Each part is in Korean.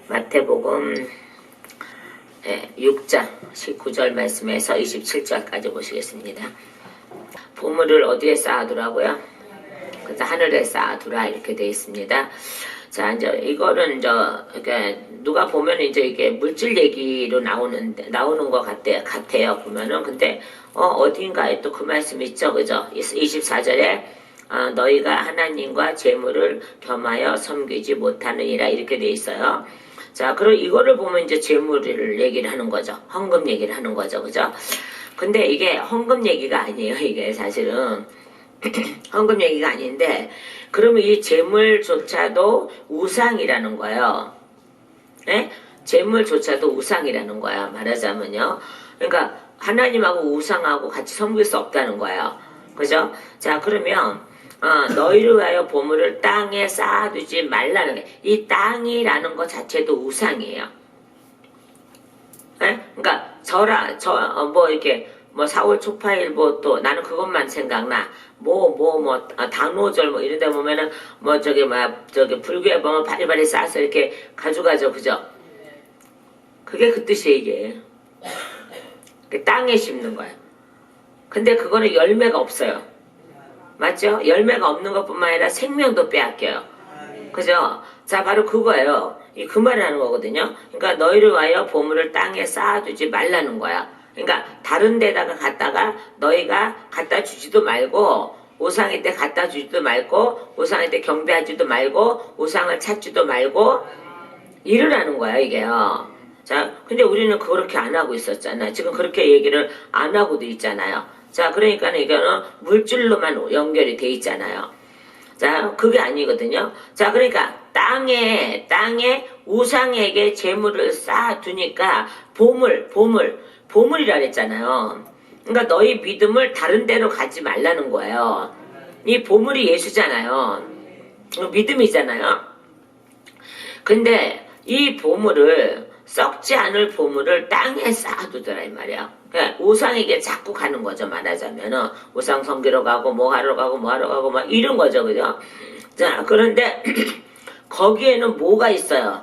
마태복음 6장 19절 말씀에서 27절까지 보시겠습니다. 보물을 어디에 쌓아두라고요? 그래서 하늘에 쌓아두라 이렇게 되어 있습니다. 자, 이제 이거는 그러니까 누가 보면 이제 이게 물질 얘기로 나오는 것 같아요. 보면은 근데 어딘가에 또 그 말씀 있죠, 그죠? 24절에 너희가 하나님과 재물을 겸하여 섬기지 못하느니라 이렇게 돼 있어요. 자, 그럼 이거를 보면 이제 재물을 얘기를 하는 거죠. 헌금 얘기를 하는 거죠, 그죠? 근데 이게 헌금 얘기가 아니에요. 이게 사실은 헌금 얘기가 아닌데, 그러면 이 재물조차도 우상이라는 거예요. 네? 재물조차도 우상이라는 거야. 말하자면요. 그러니까 하나님하고 우상하고 같이 섬길 수 없다는 거예요. 그죠? 자, 그러면 너희를 위하여 보물을 땅에 쌓아두지 말라는 게, 이 땅이라는 것 자체도 우상이에요. 네? 그러니까 이렇게 사월 초파일보 또 나는 그것만 생각나. 당로절 이런 데 보면은 불교에 보면 바리바리 싸서 이렇게 가져가죠. 그죠? 그게 그 뜻이에요, 이게. 땅에 심는 거예요. 근데 그거는 열매가 없어요. 맞죠? 열매가 없는 것뿐만 아니라 생명도 빼앗겨요. 그죠? 자, 바로 그거예요. 그 말을 하는 거거든요. 그러니까 너희를 위하여 보물을 땅에 쌓아두지 말라는 거야. 그러니까 다른 데다가 갖다가 너희가 갖다 주지도 말고, 우상일 때 갖다 주지도 말고, 우상일 때 경배하지도 말고, 우상을 찾지도 말고 이러라는 거야, 이게요. 자, 근데 우리는 그렇게 안 하고 있었잖아요. 지금 그렇게 얘기를 안 하고도 있잖아요. 자, 그러니까 이거는 물질로만 연결이 돼 있잖아요. 자, 그게 아니거든요. 자, 그러니까 땅에 우상에게 재물을 쌓아두니까 보물이라 그랬잖아요. 그러니까 너희 믿음을 다른 데로 가지 말라는 거예요. 이 보물이 예수잖아요. 믿음이잖아요. 근데 이 보물을, 썩지 않을 보물을 땅에 쌓아두더라 이 말이야. 그러니까 우상에게 자꾸 가는 거죠. 말하자면은 우상 섬기러 가고 뭐 하러 가고 막 이런 거죠, 그죠? 자, 그런데 거기에는 뭐가 있어요?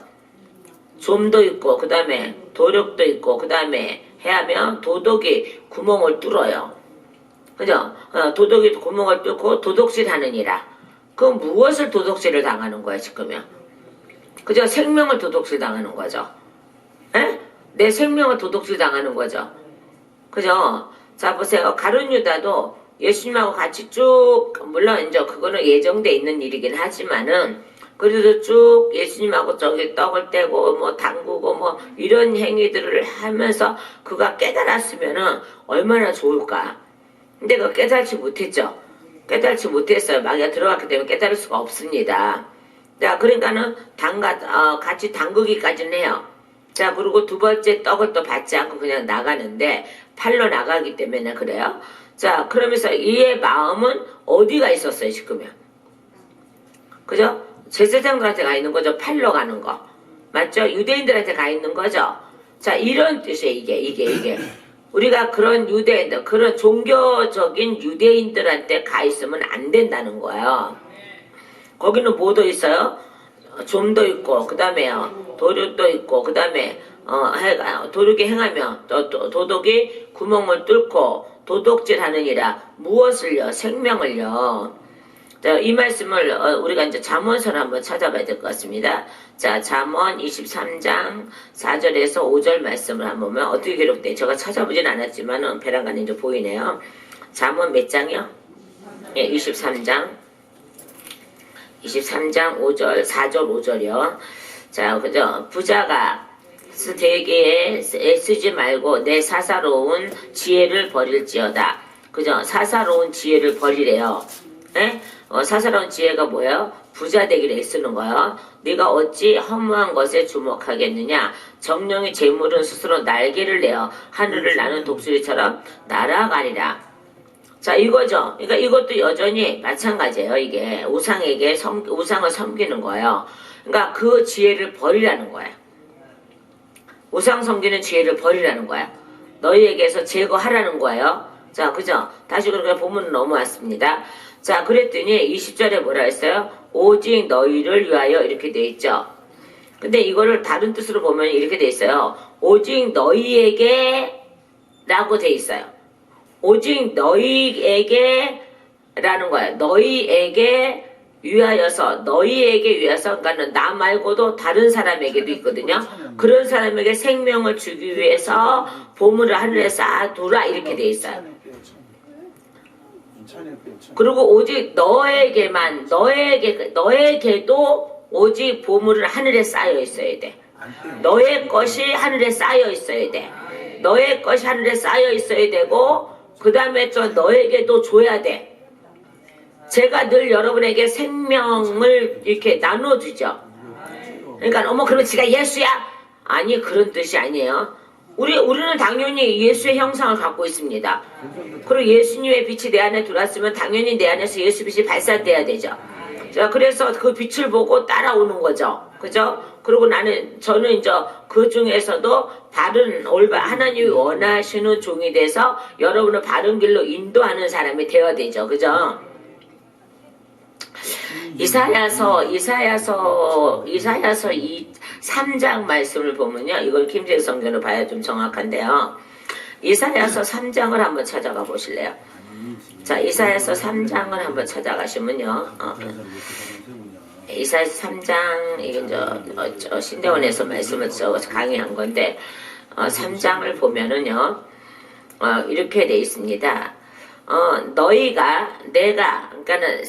좀도 있고, 그 다음에 도력도 있고, 그 다음에 해하면 도덕이 구멍을 뚫어요. 그죠? 도덕이 구멍을 뚫고 도덕질 하느니라. 그럼 무엇을 도덕질을 당하는 거야, 지금요? 그죠? 생명을 도덕질 당하는 거죠. 에? 내 생명을 도덕질 당하는 거죠. 그죠? 자, 보세요. 가룟 유다도 예수님하고 같이 쭉, 물론 이제 그거는 예정돼 있는 일이긴 하지만은, 그래도 쭉 예수님하고 떡을 떼고 담그고 이런 행위들을 하면서 그가 깨달았으면은 얼마나 좋을까. 근데 그거 깨달지 못했죠. 깨달지 못했어요. 마귀가 들어갔기 때문에 깨달을 수가 없습니다. 자, 그러니까는 같이 담그기까지는 해요. 자, 그리고 두 번째 떡을 또 받지 않고 그냥 나가는데 팔로 나가기 때문에 그래요. 자, 그러면서 이의 마음은 어디가 있었어요, 지금요? 그죠? 제사장들한테 가 있는 거죠. 팔로 가는 거. 맞죠? 유대인들한테 가 있는 거죠. 자, 이런 뜻이에요, 이게. 우리가 그런 유대인들, 그런 종교적인 유대인들한테 가 있으면 안 된다는 거예요. 거기는 뭐도 있어요? 좀도 있고, 그 다음에요, 도둑도 있고, 그 다음에, 도둑이 행하며, 도둑이 구멍을 뚫고, 도둑질 하느니라, 무엇을요? 생명을요. 자, 이 말씀을 우리가 이제 잠언서를 한번 찾아봐야 될 것 같습니다. 자, 잠언 23장 4절에서 5절 말씀을 한번 보면 어떻게 기록돼? 제가 찾아보진 않았지만은 배란간에 이제 보이네요. 잠언 몇 장이요? 예, 23장 5절, 4절, 5절이요. 자, 그죠? 부자가 되게 애쓰지 말고 내 사사로운 지혜를 버릴지어다. 그죠? 사사로운 지혜를 버리래요. 예? 사사로운 지혜가 뭐예요? 부자 되기를 애쓰는 거예요. 네가 어찌 허무한 것에 주목하겠느냐? 정령의 재물은 스스로 날개를 내어 하늘을 나는 독수리처럼 날아가리라. 자, 이거죠. 그러니까 이것도 여전히 마찬가지예요. 이게 우상을 섬기는 거예요. 그러니까 그 지혜를 버리라는 거예요. 우상 섬기는 지혜를 버리라는 거야. 너희에게서 제거하라는 거예요. 자, 그죠? 다시 그렇게 보면 넘어왔습니다. 자, 그랬더니 20절에 뭐라 했어요? 오직 너희를 위하여 이렇게 돼 있죠. 근데 이거를 다른 뜻으로 보면 이렇게 돼 있어요. 오직 너희에게 라고 돼 있어요. 오직 너희에게 라는 거예요. 너희에게 위하여서 그러니까 나 말고도 다른 사람에게도 있거든요. 그런 사람에게 생명을 주기 위해서 보물을 하늘에 쌓아두라 이렇게 돼 있어요. 그리고 오직 너에게도 오직 보물을 하늘에 쌓여 있어야 돼. 너의 것이 하늘에 쌓여 있어야 돼. 너의 것이 하늘에 쌓여 있어야 되고 그 다음에 또 너에게도 줘야 돼. 제가 늘 여러분에게 생명을 이렇게 나눠주죠. 그러니까 어머 그러면 지가 예수야? 아니 그런 뜻이 아니에요. 우리는 당연히 예수의 형상을 갖고 있습니다. 그리고 예수님의 빛이 내 안에 들어왔으면 당연히 내 안에서 예수 빛이 발산돼야 되죠. 자, 그래서 그 빛을 보고 따라오는 거죠. 그죠? 그리고 저는 이제 그 중에서도 하나님이 원하시는 종이 돼서 여러분을 바른 길로 인도하는 사람이 되어야 되죠. 그죠? 이사야서 3장 말씀을 보면요. 이걸 김재익 성경으로 봐야 좀 정확한데요. 이사야서 3장을 한번 찾아가 보실래요? 자, 이사야서 3장을 한번 찾아가시면요. 이사야서 3장, 이게 이제 신대원에서 말씀을 강의한 건데, 3장을 보면은요, 이렇게 돼 있습니다. 그러니까는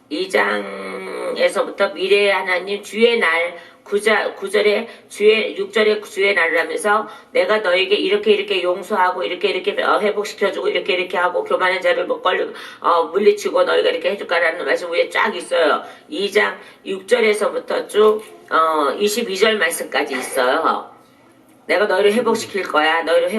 2장에서부터 미래의 하나님 주의 날 6절에 주의 날을 하면서 내가 너에게 이렇게 용서하고 이렇게 회복시켜주고 이렇게 하고 교만한 자를 물리치고 너희가 이렇게 해줄까라는 말씀 위에 쫙 있어요. 2장 6절에서부터 쭉 22절 말씀까지 있어요. 내가 너희를 회복시킬 거야. 너희를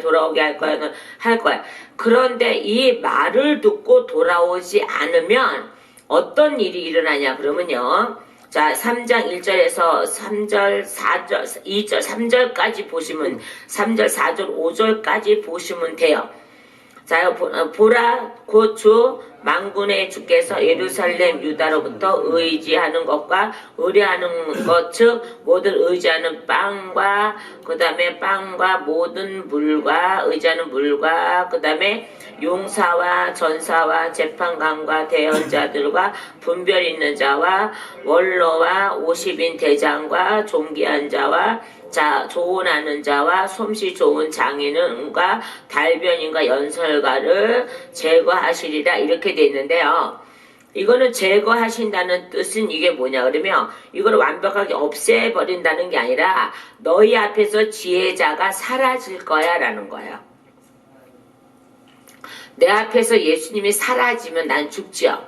돌아오게 할 거야. 그런데 이 말을 듣고 돌아오지 않으면 어떤 일이 일어나냐 그러면요. 자, 3장 1절에서 3절, 4절, 2절, 3절까지 보시면 3절, 4절, 5절까지 보시면 돼요. 자, 보라 곧 주 만군의 주께서 예루살렘 유다로부터 의지하는 것과 의뢰하는 것 즉 모든 의지하는 빵과 그 다음에 빵과 모든 물과 의지하는 물과 그 다음에 용사와 전사와 재판관과 대언자들과 분별 있는 자와 원로와 50인 대장과 존귀한 자와 조언하는 자와 솜씨 좋은 장인과 달변인과 연설가를 제거하시리라 이렇게 돼 있는데요. 이거는 제거하신다는 뜻은 이게 뭐냐 그러면 이걸 완벽하게 없애버린다는 게 아니라 너희 앞에서 지혜자가 사라질 거야 라는 거예요. 내 앞에서 예수님이 사라지면 난 죽죠.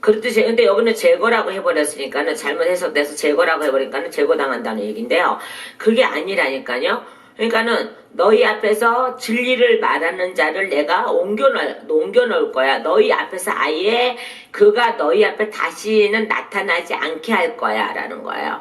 그렇듯이 근데 여기는 제거라고 해버렸으니까는 잘못 해석돼서 제거라고 해버리니까는 제거당한다는 얘기인데요. 그게 아니라니까요. 그러니까는 너희 앞에서 진리를 말하는 자를 내가 옮겨놓을 거야. 너희 앞에서 아예 그가 너희 앞에 다시는 나타나지 않게 할 거야 라는 거예요.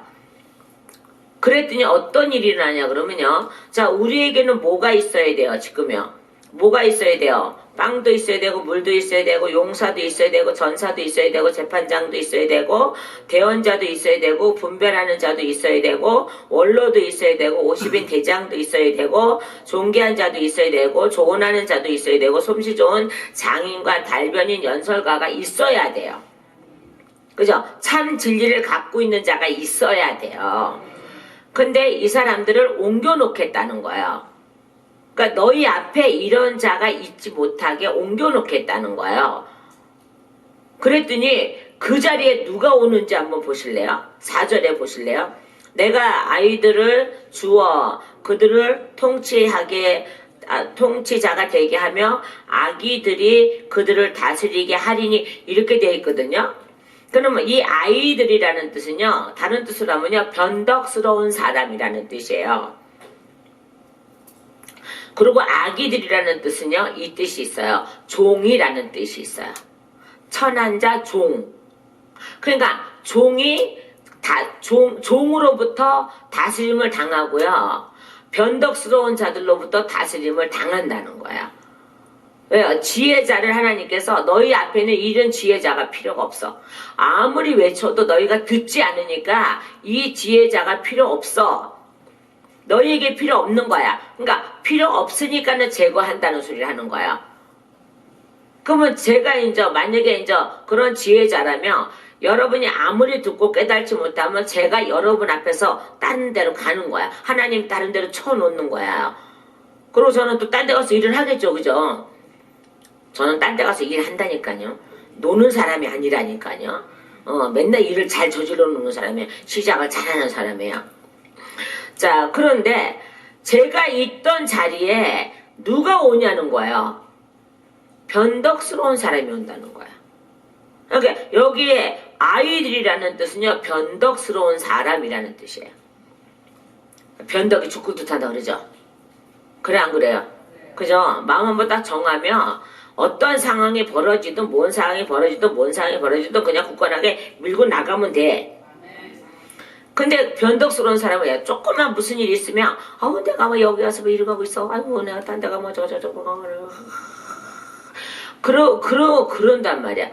그랬더니 어떤 일이 일어나냐 그러면요. 자, 우리에게는 뭐가 있어야 돼요 지금요. 뭐가 있어야 돼요? 빵도 있어야 되고 물도 있어야 되고 용사도 있어야 되고 전사도 있어야 되고 재판장도 있어야 되고 대언자도 있어야 되고 분별하는 자도 있어야 되고 원로도 있어야 되고 50인 대장도 있어야 되고 존귀한 자도 있어야 되고 조언하는 자도 있어야 되고 솜씨 좋은 장인과 달변인 연설가가 있어야 돼요. 그죠? 참 진리를 갖고 있는 자가 있어야 돼요. 근데 이 사람들을 옮겨놓겠다는 거예요. 그러니까 너희 앞에 이런 자가 있지 못하게 옮겨놓겠다는 거예요. 그랬더니 그 자리에 누가 오는지 한번 보실래요? 4절에 보실래요? 내가 아이들을 주어 그들을 통치자가 되게 하며 아기들이 그들을 다스리게 하리니 이렇게 되어 있거든요. 그러면 이 아이들이라는 뜻은요. 다른 뜻으로 하면요. 변덕스러운 사람이라는 뜻이에요. 그리고 아기들이라는 뜻은요. 이 뜻이 있어요. 종이라는 뜻이 있어요. 천한 자 종. 그러니까 종으로부터 다스림을 당하고요. 변덕스러운 자들로부터 다스림을 당한다는 거예요. 왜요? 지혜자를 하나님께서 너희 앞에는 이런 지혜자가 필요가 없어. 아무리 외쳐도 너희가 듣지 않으니까 이 지혜자가 필요 없어. 너희에게 필요 없는 거야. 그러니까 필요 없으니까는 제거한다는 소리를 하는 거야. 그러면 제가 이제 만약에 이제 그런 지혜자라면 여러분이 아무리 듣고 깨달지 못하면 제가 여러분 앞에서 다른 데로 가는 거야. 하나님 다른 데로 쳐놓는 거야. 그리고 저는 또 딴 데 가서 일을 하겠죠. 그죠? 저는 딴 데 가서 일한다니까요. 노는 사람이 아니라니까요. 맨날 일을 잘 저질러 놓는 사람이에요. 시작을 잘하는 사람이에요. 자, 그런데 제가 있던 자리에 누가 오냐는 거예요. 변덕스러운 사람이 온다는 거야. 그러니까 여기에 아이들이라는 뜻은요, 변덕스러운 사람이라는 뜻이에요. 변덕이 죽고 뜻한다 그러죠? 그래 안 그래요? 그죠? 마음 한번 딱 정하면 어떤 상황이 벌어지든 뭔 상황이 벌어지든 뭔 상황이 벌어지든 그냥 굳건하게 밀고 나가면 돼. 근데 변덕스러운 사람은 조금만 무슨 일이 있으면 아우 내가 뭐 여기 와서 뭐 이러고 가고 있어. 아이고 내가 딴 데가 뭐 저거 그런단 말이야.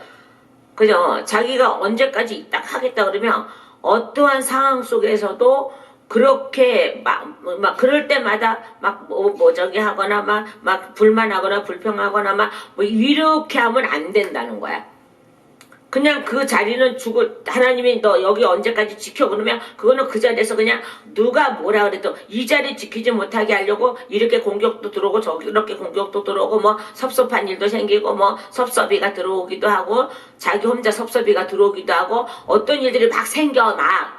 그죠? 자기가 언제까지 딱 하겠다 그러면 어떠한 상황 속에서도 그렇게 막 그럴 때마다 뭐 저기 하거나 막 불만하거나 불평하거나 뭐 이렇게 하면 안 된다는 거야. 그냥 그 자리는 하나님이 너 여기 언제까지 지켜 그러면 그거는 그 자리에서 그냥 누가 뭐라 그래도 이 자리 지키지 못하게 하려고 이렇게 공격도 들어오고 저렇게 공격도 들어오고 뭐 섭섭한 일도 생기고 뭐 섭섭이가 들어오기도 하고 자기 혼자 섭섭이가 들어오기도 하고 어떤 일들이 막 생겨 막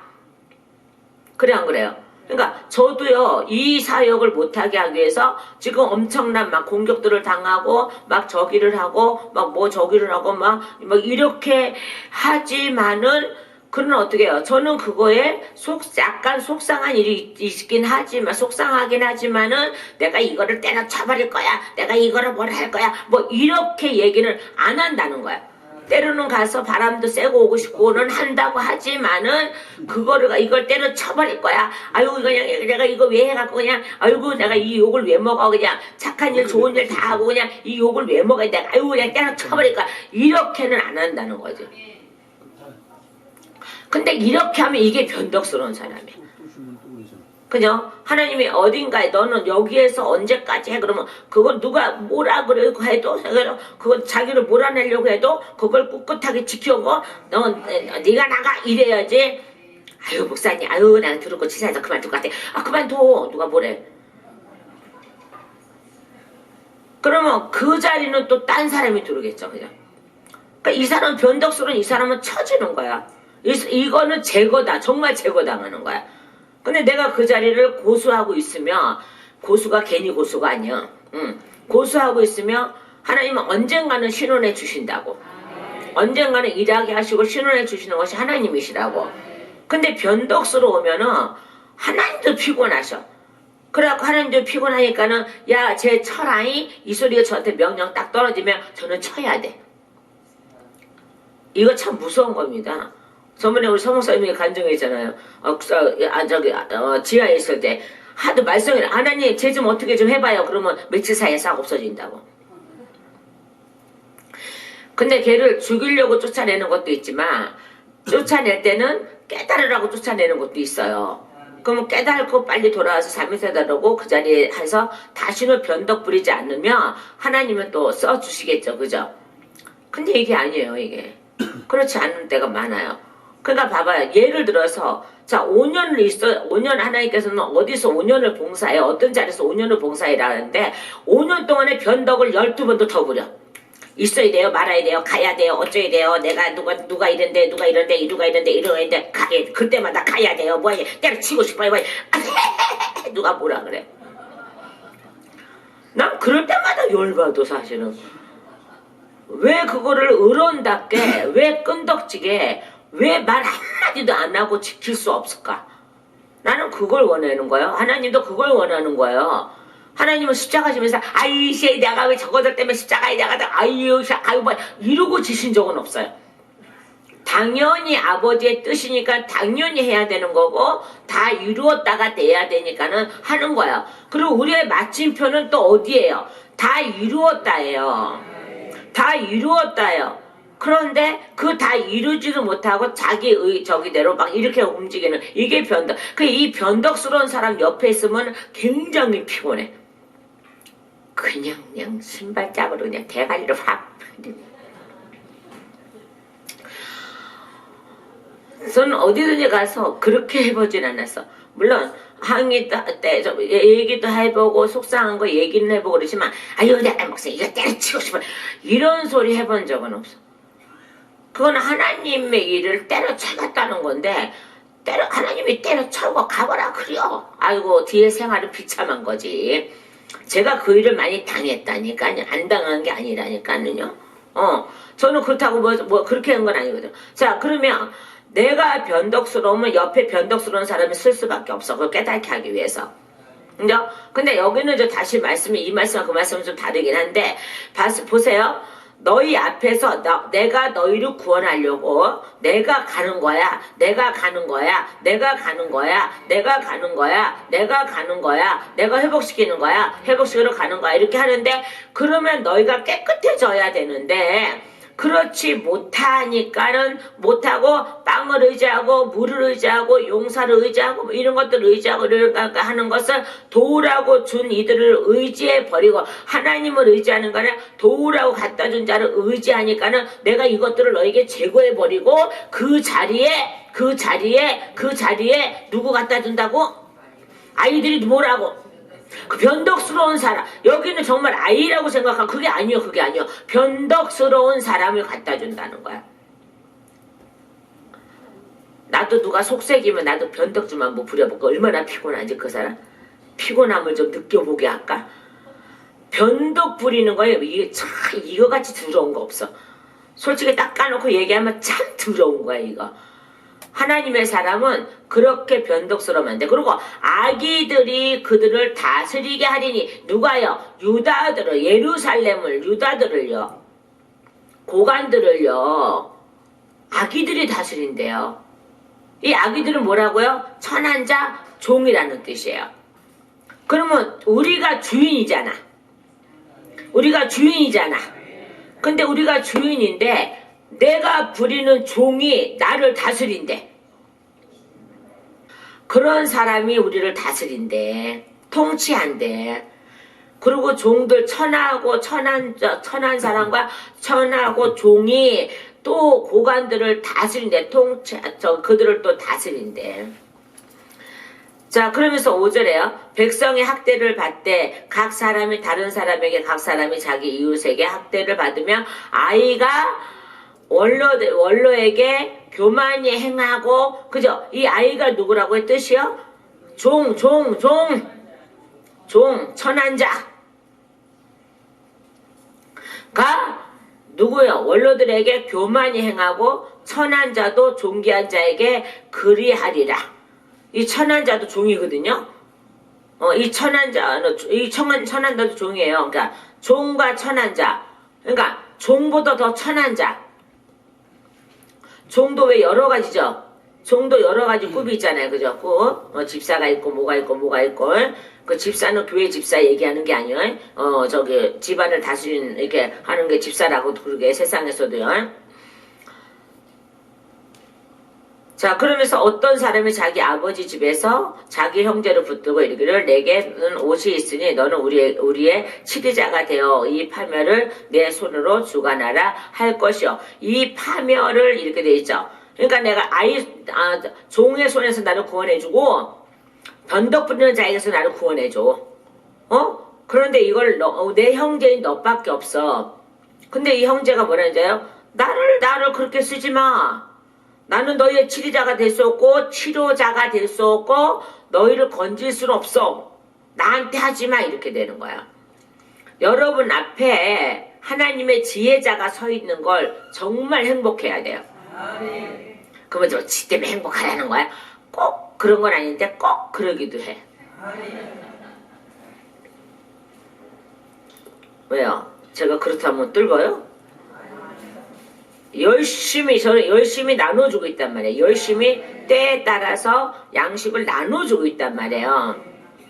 그래 안 그래요? 그러니까 저도요 이 사역을 못하게 하기 위해서 지금 엄청난 막 공격들을 당하고 막 저기를 하고 막 뭐 저기를 하고 막 이렇게 하지만은 그는 어떻게 해요? 저는 그거에 약간 속상한 일이 있긴 하지만 속상하긴 하지만은 내가 이거를 때려쳐버릴 거야. 내가 이거를 뭘 할 거야. 뭐 이렇게 얘기를 안 한다는 거야. 때로는 가서 바람도 쐬고 오고 싶고는 한다고 하지만은 이걸 때려쳐버릴 거야. 아이고 그냥 내가 이거 왜 해갖고 그냥 아이고 내가 이 욕을 왜 먹어 그냥 착한 일 좋은 일 다 하고 그냥 이 욕을 왜 먹어 내가 아이고 그냥 때려쳐버릴 거야. 이렇게는 안 한다는 거지. 근데 이렇게 하면 이게 변덕스러운 사람이야. 그죠? 하나님이 어딘가에 너는 여기에서 언제까지 해? 그러면 그걸 누가 뭐라 그러고 해도 그걸 자기를 몰아내려고 해도 그걸 꿋꿋하게 지켜고 네가 나가 이래야지. 아유 목사님 아유 내가 들었고 치사해서 그만둘 것 같아. 아 그만둬 누가 뭐래. 그러면 그 자리는 또 딴 사람이 들어오겠죠. 그죠? 그러니까 이 사람 변덕스러운 이 사람은 처지는 거야. 이거는 제거다. 정말 제거당하는 거야. 근데 내가 그 자리를 고수하고 있으면 고수가 괜히 고수가 아니야. 고수하고 있으면 하나님은 언젠가는 신원해 주신다고. 언젠가는 일하게 하시고 신원해 주시는 것이 하나님이시라고. 근데 변덕스러우면은 하나님도 피곤하셔. 그래갖고 하나님도 피곤하니까는 야 쟤 쳐라이 이 소리가 저한테 명령 딱 떨어지면 저는 쳐야 돼. 이거 참 무서운 겁니다. 저번에 우리 서목사님이 간증했잖아요. 지하에 있을 때 하도 말썽이 하나님 쟤 좀 어떻게 좀 해봐요. 그러면 며칠 사이에 싹 없어진다고. 근데 걔를 죽이려고 쫓아내는 것도 있지만 쫓아낼 때는 깨달으라고 쫓아내는 것도 있어요. 그러면 깨달고 빨리 돌아와서 잠에서다라고 그 자리에 해서 다시는 변덕 부리지 않으면 하나님은 또 써주시겠죠. 그죠? 근데 이게 아니에요. 이게. 그렇지 않은 때가 많아요. 그러니까 봐봐요. 예를 들어서 자 5년 하나님께서는 어디서 5년을 봉사해 어떤 자리에서 5년을 봉사해라는데 5년 동안에 변덕을 12번도 더 부려. 있어야 돼요 말아야 돼요 가야 돼요 어쩌야 돼요 내가 누가 이런데 이러는데 가야 그때마다 가야 돼요 뭐야 때려치고 싶어요 뭐야 누가 뭐라 그래. 난 그럴 때마다 열받아 사실은. 왜 그거를 어른답게 왜 끈덕지게 왜 말 한마디도 안 하고 지킬 수 없을까? 나는 그걸 원하는 거예요. 하나님도 그걸 원하는 거예요. 하나님은 십자가 지면서 아이씨 내가 왜 저거들 때문에 십자가에 나가다 아유 뭐 이러고 지신 적은 없어요. 당연히 아버지의 뜻이니까 당연히 해야 되는 거고 다 이루었다가 돼야 되니까는 하는 거야. 그리고 우리의 마침표는 또 어디예요? 다 이루었다예요. 다 이루었다예요. 그런데 그 다 이루지도 못하고 자기의 저기대로 막 이렇게 움직이는 이게 변덕. 이 변덕스러운 사람 옆에 있으면 굉장히 피곤해. 그냥 신발짝으로 그냥 대가리를 확. 저는 어디든지 가서 그렇게 해보진 않았어. 물론 항의 때 얘기도 해보고 속상한 거 얘기는 해보고 그러지만 아유 내가 목사 이거 때려치고 싶어 이런 소리 해본 적은 없어. 그건 하나님의 일을 때려쳐갔다는 건데 하나님이 때려쳐고 가거라 그래요. 아이고 뒤에 생활은 비참한 거지. 제가 그 일을 많이 당했다니까요. 안 당한 게 아니라니까요. 저는 그렇다고 뭐 그렇게 한 건 아니거든. 자 그러면 내가 변덕스러우면 옆에 변덕스러운 사람이 쓸 수밖에 없어. 그걸 깨닫게 하기 위해서. 근데 여기는 다시 이 말씀과 그 말씀은 좀 다르긴 한데 보세요. 너희 앞에서 내가 너희를 구원하려고 내가 가는 거야. 내가 가는 거야. 내가 가는 거야. 내가 가는 거야. 내가 가는 거야. 내가 회복시키는 거야. 회복시키러 가는 거야. 이렇게 하는데 그러면 너희가 깨끗해져야 되는데 그렇지 못하니까는 못하고 빵을 의지하고 물을 의지하고 용사를 의지하고 뭐 이런 것들을 의지하고 이러니까 하는 것을 도우라고 준 이들을 의지해 버리고 하나님을 의지하는 거는 도우라고 갖다 준 자를 의지하니까는 내가 이것들을 너에게 제거해 버리고 그 자리에 누구 갖다 준다고? 아이들이 뭐라고? 그 변덕스러운 사람 여기는 정말 아이라고 생각하면 그게 아니요. 변덕스러운 사람을 갖다 준다는 거야. 나도 누가 속색이면 나도 변덕 좀 한번 부려볼까. 얼마나 피곤한지 그 사람 피곤함을 좀 느껴보게 할까. 변덕 부리는 거에 이게 참 이거같이 더러운 거 없어. 솔직히 딱 까놓고 얘기하면 참 더러운 거야 이거. 하나님의 사람은 그렇게 변덕스러우면 안 돼. 그리고 아기들이 그들을 다스리게 하리니 누가요? 유다들을 예루살렘을 유다들을요. 고관들을요. 아기들이 다스린대요. 이 아기들은 뭐라고요? 천한 자 종이라는 뜻이에요. 그러면 우리가 주인이잖아. 근데 우리가 주인인데 내가 부리는 종이 나를 다스린대. 그런 사람이 우리를 다스린대. 통치한대. 그리고 종들 천하고 천한 사람과 천하고 종이 또 고관들을 다스린대. 그들을 또 다스린대. 자 그러면서 5절에요. 백성이 학대를 받되 각 사람이 다른 사람에게 각 사람이 자기 이웃에게 학대를 받으며 아이가 원로에게 교만히 행하고 그죠? 이 아이가 누구라고 뜻이요? 종 천한 자가 누구요? 원로들에게 교만히 행하고 천한 자도 존귀한 자에게 그리하리라. 이 천한 자도 종이거든요. 이 천한 자도 종이에요. 그러니까 종과 천한 자. 그러니까 종보다 더 천한 자. 종도 왜 여러 가지죠? 종도 여러 가지 급이 있잖아요. 그죠? 집사가 있고 뭐가 있고 그 집사는 교회 집사 얘기하는 게 아니에요. 집안을 다스리는 이렇게 하는 게 집사라고 그러게 세상에서도요. 자 그러면서 어떤 사람이 자기 아버지 집에서 자기 형제를 붙들고 이르기를 내게는 옷이 있으니 너는 우리의 치리자가 되어 이 파멸을 내 손으로 주관하라 할 것이요. 이 파멸을 이렇게 돼 있죠. 그러니까 내가 종의 손에서 나를 구원해주고 변덕 부리는 자에게서 나를 구원해줘. 그런데 이걸 내 형제인 너밖에 없어. 근데 이 형제가 뭐라는지요? 나를 그렇게 쓰지 마. 나는 너희의 치리자가 될 수 없고 치료자가 될 수 없고 너희를 건질 수는 없어. 나한테 하지마 이렇게 되는 거야. 여러분 앞에 하나님의 지혜자가 서 있는 걸 정말 행복해야 돼요. 그러면 지 때문에 행복하라는 거야? 꼭 그런 건 아닌데 꼭 그러기도 해. 왜요? 제가 그렇다면 뜰거요? 저는 열심히 나눠주고 있단 말이에요. 열심히 때에 따라서 양식을 나눠주고 있단 말이에요.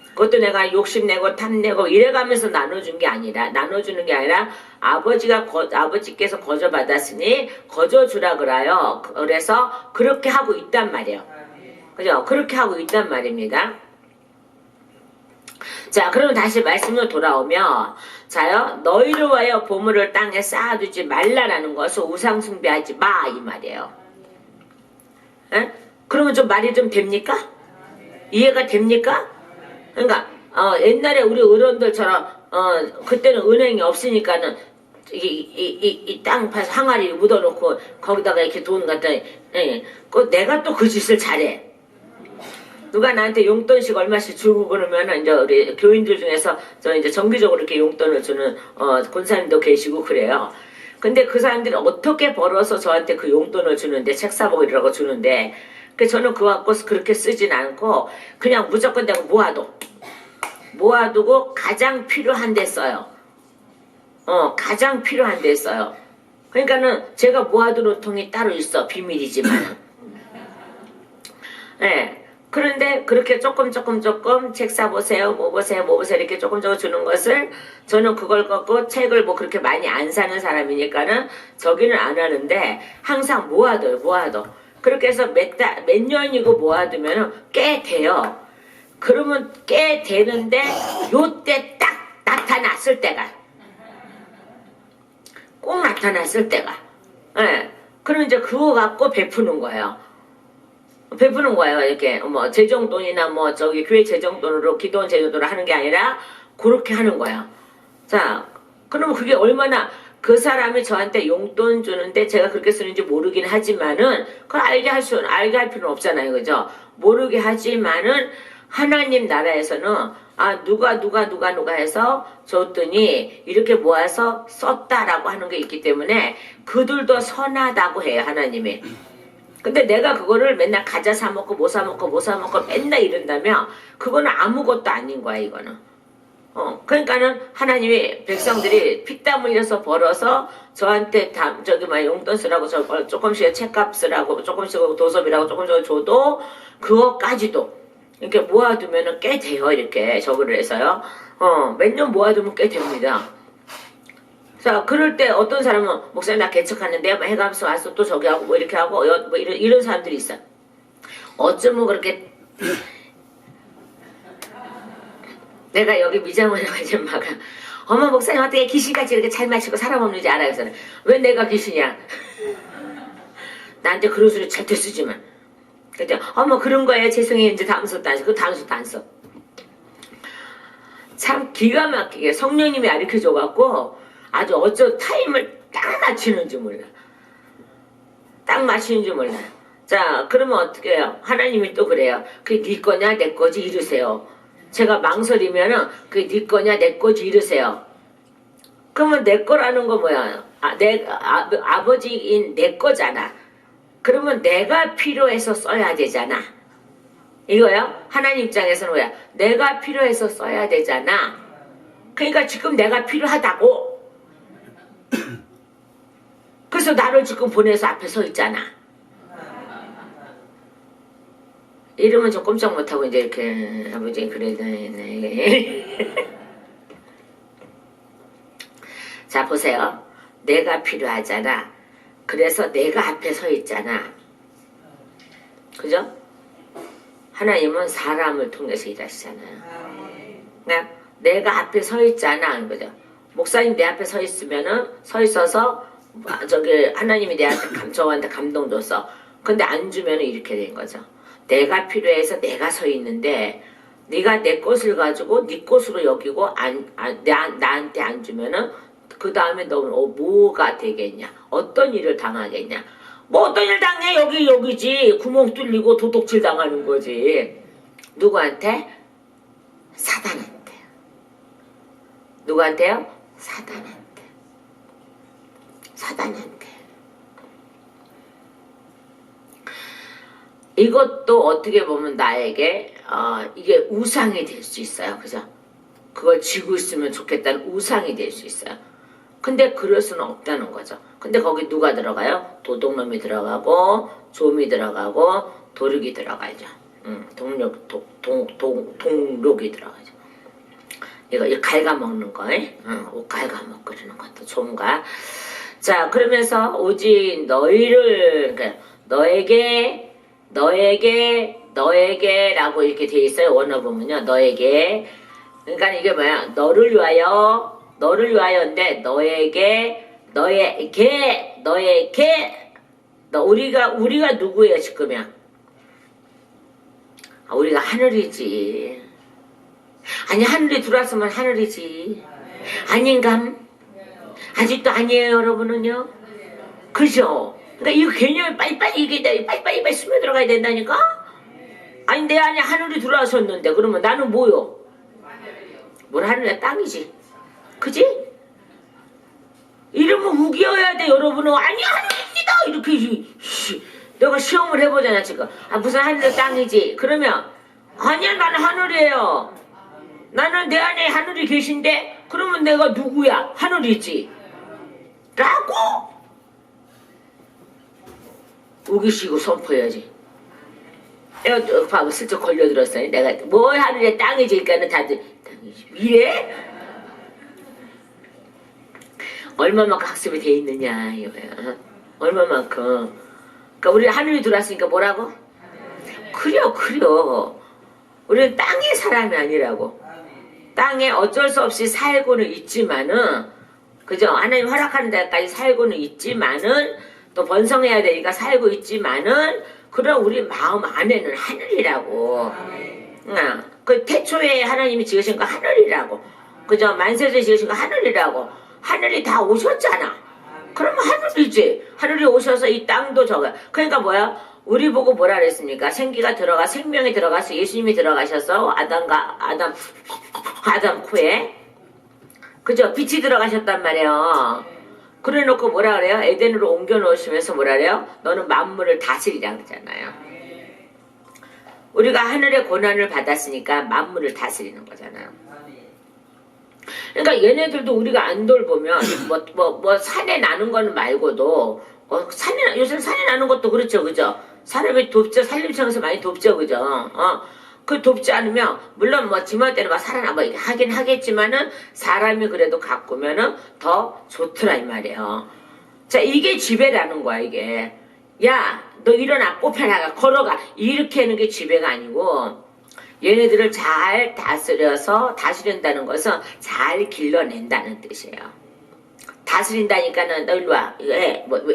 그것도 내가 욕심내고 탐내고 이래가면서 나눠주는 게 아니라 아버지께서 거저 받았으니 거저 주라 그래요. 그래서 그렇게 하고 있단 말이에요. 그죠? 그렇게 하고 있단 말입니다. 자, 그럼 다시 말씀으로 돌아오면, 자요, 너희를 위하여 보물을 땅에 쌓아두지 말라라는 것을 우상 숭배하지 마, 이 말이에요. 에? 그러면 좀 말이 좀 됩니까? 이해가 됩니까? 그러니까, 옛날에 우리 어른들처럼, 그때는 은행이 없으니까는, 이 땅 파서 항아리 묻어놓고, 거기다가 이렇게 돈 갖다, 내가 또 그 짓을 잘해. 누가 나한테 용돈씩 얼마씩 주고 그러면은 이제 우리 교인들 중에서 저 이제 정기적으로 이렇게 용돈을 주는 권사님도 계시고 그래요. 근데 그 사람들이 어떻게 벌어서 저한테 그 용돈을 주는데 책 사먹으라고 주는데 그래서 저는 그거 갖고 그렇게 쓰진 않고 그냥 무조건 내가 모아두고 가장 필요한 데 써요. 가장 필요한 데 써요. 그러니까는 제가 모아두는 통이 따로 있어. 비밀이지만. 네. 그런데 그렇게 조금 책 사보세요, 뭐 보세요 이렇게 조금 주는 것을 저는 그걸 갖고 책을 뭐 그렇게 많이 안 사는 사람이니까는 저기는 안 하는데 항상 모아둬요. 그렇게 해서 몇 년이고 모아두면은 꽤 돼요. 그러면 꽤 되는데 요때 딱 나타났을 때가 꼭 나타났을 때가 그럼 이제 그거 갖고 베푸는 거예요. 이렇게 뭐 재정돈이나 뭐 저기 교회 재정돈으로 기도원 재정돈으로 하는 게 아니라 그렇게 하는 거예요. 자, 그러면 그게 얼마나 그 사람이 저한테 용돈 주는데 제가 그렇게 쓰는지 모르긴 하지만은 그걸 알게 할 필요는 없잖아요, 그죠? 모르게 하지만은 하나님 나라에서는 누가 해서 줬더니 이렇게 모아서 썼다라고 하는 게 있기 때문에 그들도 선하다고 해요, 하나님이. 근데 내가 그거를 맨날 과자 사먹고 뭐 사먹고 맨날 이런다면 그거는 아무것도 아닌 거야, 이거는. 그러니까는 하나님이 백성들이 피땀 흘려서 벌어서 저한테 용돈 쓰라고 조금씩 책값 쓰라고 조금씩 도서비라고 조금씩 줘도 그거까지도 이렇게 모아두면은 꽤 돼요, 이렇게 저거를 해서요. 몇 년 모아두면 꽤 됩니다. 자, 그럴 때 어떤 사람은 목사님 나 개척하는데 뭐 해가면서 와서 또 저기 하고 뭐 이렇게 하고 뭐 이런 사람들이 있어. 어쩌면 그렇게 내가 여기 미장원에 가지고 막 어머 목사님 어떻게 귀신같이 이렇게 잘 마시고 사람 없는지 알아요. 저는 왜 내가 귀신이야? 나한테 그런 소리 절대 쓰지만. 그때 어머 그런 거예요. 죄송해요. 이제 다음 수도 안 써. 그 다음 수도 안 써. 참 기가 막히게 성령님이 가르쳐줘갖고 아주 어쩌 타임을 딱 맞추는지 몰라. 자, 그러면 어떻게 해요? 하나님이 또 그래요. 그게 네 거냐 내 거지 이러세요. 제가 망설이면은 그게 네 거냐 내 거지 이러세요. 그러면 내 거라는 거 뭐야? 아버지인 내 거잖아. 그러면 내가 필요해서 써야 되잖아. 이거요? 하나님 입장에서는 뭐야? 내가 필요해서 써야 되잖아. 그러니까 지금 내가 필요하다고. 그래서 나를 지금 보내서 앞에 서 있잖아. 이러면 좀 꼼짝 못하고 이제 이렇게 아버지 그래도 자 보세요. 내가 필요하잖아. 그래서 내가 앞에 서 있잖아. 그죠? 하나님은 사람을 통해서 일하시잖아요. 그러니까 내가 앞에 서 있잖아 하는 거죠. 목사님 내 앞에 서 있어서 하나님이 저한테 감동 줬어. 근데 안 주면 이렇게 된 거죠. 내가 필요해서 내가 서 있는데 네가 내 것을 가지고 네 것으로 여기고 나한테 안 주면은 그 다음에 너는 뭐가 되겠냐? 어떤 일을 당하겠냐? 뭐 어떤 일 당해? 여기지. 구멍 뚫리고 도둑질 당하는 거지. 누구한테? 사단한테. 누구한테요? 사단한테. 이것도 어떻게 보면 나에게 이게 우상이 될 수 있어요. 그죠? 그걸 쥐고 있으면 좋겠다는 우상이 될 수 있어요. 근데 그럴 수는 없다는 거죠. 근데 거기 누가 들어가요? 도둑놈이 들어가고 좀이 들어가고 도둑이 들어가죠. 동록이 들어가죠. 이거 갉아먹는 거, 옷 갉아먹고 그러는 것도 좀가. 자, 그러면서 오직 너희를, 그러니까 너에게라고 이렇게 돼 있어요. 원어 보면요. 너에게. 그러니까 이게 뭐야? 너를 위하여인데 우리가 누구예요, 지금이야? 우리가 하늘이지. 아니, 하늘이 들어왔으면 하늘이지. 아닌감? 아직도 아니에요, 여러분은요? 그죠? 그러니까 이 개념이 빨리빨리 이게 빨리빨리 스며들어가야 된다니까? 아니, 내 안에 하늘이 들어왔었는데, 그러면 나는 뭐요? 뭘 하늘이야? 땅이지. 그지? 이러면 우겨야 돼, 여러분은. 아니, 하늘입니다! 이렇게, 내가 시험을 해보잖아, 지금. 무슨 하늘은 땅이지. 그러면, 아니야, 나는 하늘이에요. 나는 내 안에 하늘이 계신데, 그러면 내가 누구야? 하늘이지. 라고! 우기시고 선포해야지. 내가 봐봐, 슬쩍 걸려들었어. 내가, 뭐 하늘에 땅이지. 그러니까는 다들, 땅이지. 이래? 얼마만큼 학습이 돼 있느냐, 이거야. 얼마만큼. 그러니까 우리 하늘이 들어왔으니까 뭐라고? 그려. 우리는 땅의 사람이 아니라고. 땅에 어쩔 수 없이 살고는 있지만은, 그죠? 하나님 허락하는 데까지 살고는 있지만은, 또 번성해야 되니까 살고 있지만은, 그럼 우리 마음 안에는 하늘이라고. 그 태초에 하나님이 지으신 거 하늘이라고. 그죠? 만세에 지으신 거 하늘이라고. 하늘이 다 오셨잖아. 그러면 하늘이지. 하늘이 오셔서 이 땅도 저거. 그러니까 뭐야? 우리 보고 뭐라 그랬습니까? 생명이 들어가서 예수님이 들어가셔서 아담 코에. 그죠? 빛이 들어가셨단 말이에요. 그래 놓고 뭐라 그래요? 에덴으로 옮겨 놓으시면서 뭐라 그래요? 너는 만물을 다스리라 그러잖아요. 우리가 하늘의 고난을 받았으니까 만물을 다스리는 거잖아요. 그러니까 얘네들도 우리가 안 돌보면 산에 나는 거는 말고도 요새 산에 나는 것도 그렇죠, 그죠? 사람이 돕죠, 산림청에서 많이 돕죠, 그죠? 그 돕지 않으면 물론 지멋대로 살아나 이렇게 하긴 하겠지만은 사람이 그래도 가꾸면은 더 좋더라 이 말이에요. 자, 이게 지배라는 거야 이게. 야, 너 일어나, 뽑혀나가, 걸어가, 이렇게 하는 게 지배가 아니고. 얘네들을 잘 다스린다는 것은 잘 길러낸다는 뜻이에요. 다스린다니까는 너 일로 와.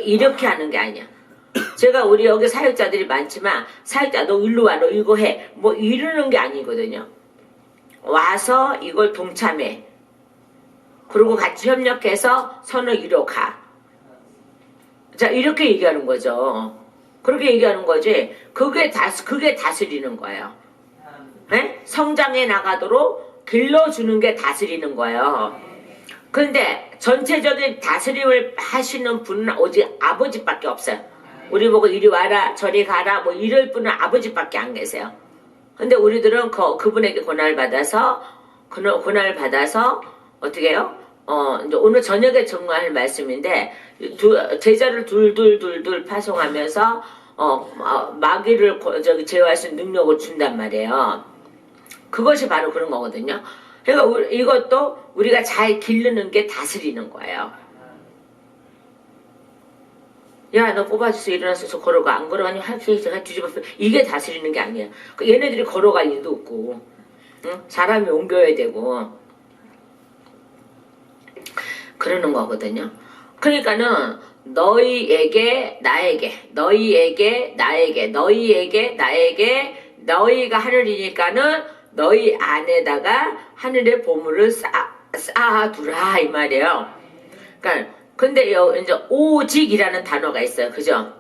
이렇게 하는 게 아니야. 제가 우리 여기 사역자들이 많지만 사역자 너 일로 와. 너 이거 해. 이러는 게 아니거든요. 와서 이걸 동참해. 그리고 같이 협력해서 선을 이뤄 가. 자, 이렇게 얘기하는 거죠. 그렇게 얘기하는 거지. 그게 다스리는 거예요. 네? 성장해 나가도록 길러주는 게 다스리는 거예요. 근데 전체적인 다스림을 하시는 분은 오직 아버지밖에 없어요. 우리 보고 이리 와라 저리 가라 이럴 분은 아버지밖에 안 계세요. 근데 우리들은 그분에게 고난을 받아서 어떻게 해요? 이제 오늘 저녁에 정말 말씀인데 제자를 둘 파송하면서 마귀를 제어할 수 있는 능력을 준단 말이에요. 그것이 바로 그런 거거든요. 그러니까 이것도 우리가 잘 기르는 게 다스리는 거예요. 야, 너 뽑아줘서 일어나서 저 걸어가. 안 걸어가니 할게 제가 뒤집어서. 이게 다스리는 게 아니에요. 얘네들이 걸어갈 일도 없고, 응? 사람이 옮겨야 되고 그러는 거거든요. 그러니까는 너희에게 나에게 너희가 하늘이니까는 너희 안에다가 하늘의 보물을 쌓아두라 이 말이에요. 그러니까 근데 이제 오직이라는 단어가 있어요, 그죠?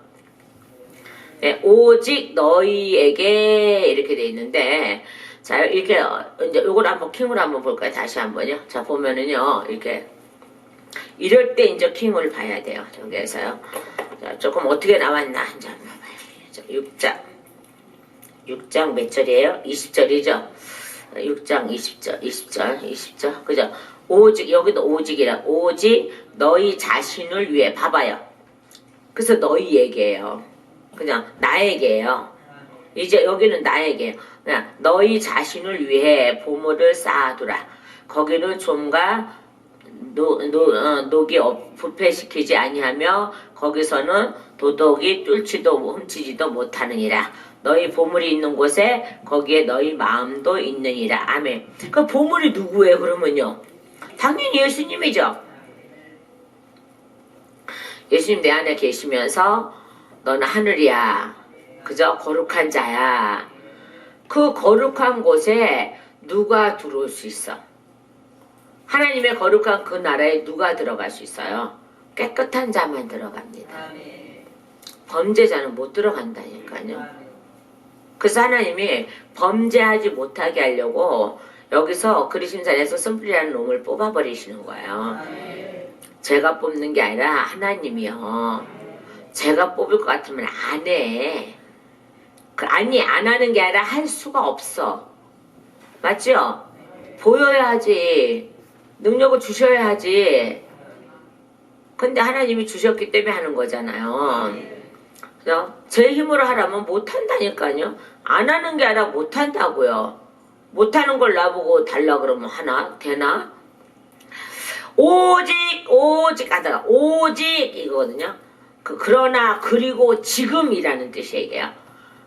네, 오직 너희에게 이렇게 돼 있는데, 자 이렇게 이제 요걸 한번 킹으로 한번 볼까요? 다시 한번요. 자 보면은요 이렇게 이럴 때 이제 킹을 봐야 돼요. 여기에서요. 자 조금 어떻게 나왔나 이제 한번 봐요. 6장 몇 절이에요? 20절이죠? 6장 20절, 그죠? 오직 여기도 오직이라 오직 너희 자신을 위해 봐봐요. 그래서 너희에게요. 그냥 나에게요. 이제 여기는 나에게요. 그냥 너희 자신을 위해 보물을 쌓아두라. 거기는 좀과 녹이 부패시키지 아니하며 거기서는 도둑이 뚫지도 훔치지도 못하느니라. 너희 보물이 있는 곳에 거기에 너희 마음도 있느니라. 아멘. 그 보물이 누구예요 그러면요? 당연히 예수님이죠. 예수님 내 안에 계시면서 너는 하늘이야. 그저 거룩한 자야. 그 거룩한 곳에 누가 들어올 수 있어? 하나님의 거룩한 그 나라에 누가 들어갈 수 있어요? 깨끗한 자만 들어갑니다. 범죄자는 못 들어간다니까요. 그래서 하나님이 범죄하지 못하게 하려고 여기서 그리심산에서 쓴뿌리라는 놈을 뽑아버리시는 거예요. 제가 뽑는 게 아니라 하나님이요. 제가 뽑을 것 같으면 안 해. 아니 안 하는 게 아니라 할 수가 없어. 맞죠? 보여야 하지. 능력을 주셔야 하지. 근데 하나님이 주셨기 때문에 하는 거잖아요. 그죠? 제 힘으로 하라면 못한다니까요. 안 하는 게 아니라 못한다고요. 못하는 걸 나보고 달라 그러면 하나? 되나? 오직 하다가 오직 이거거든요. 그러나 그리고 지금이라는 뜻이에요.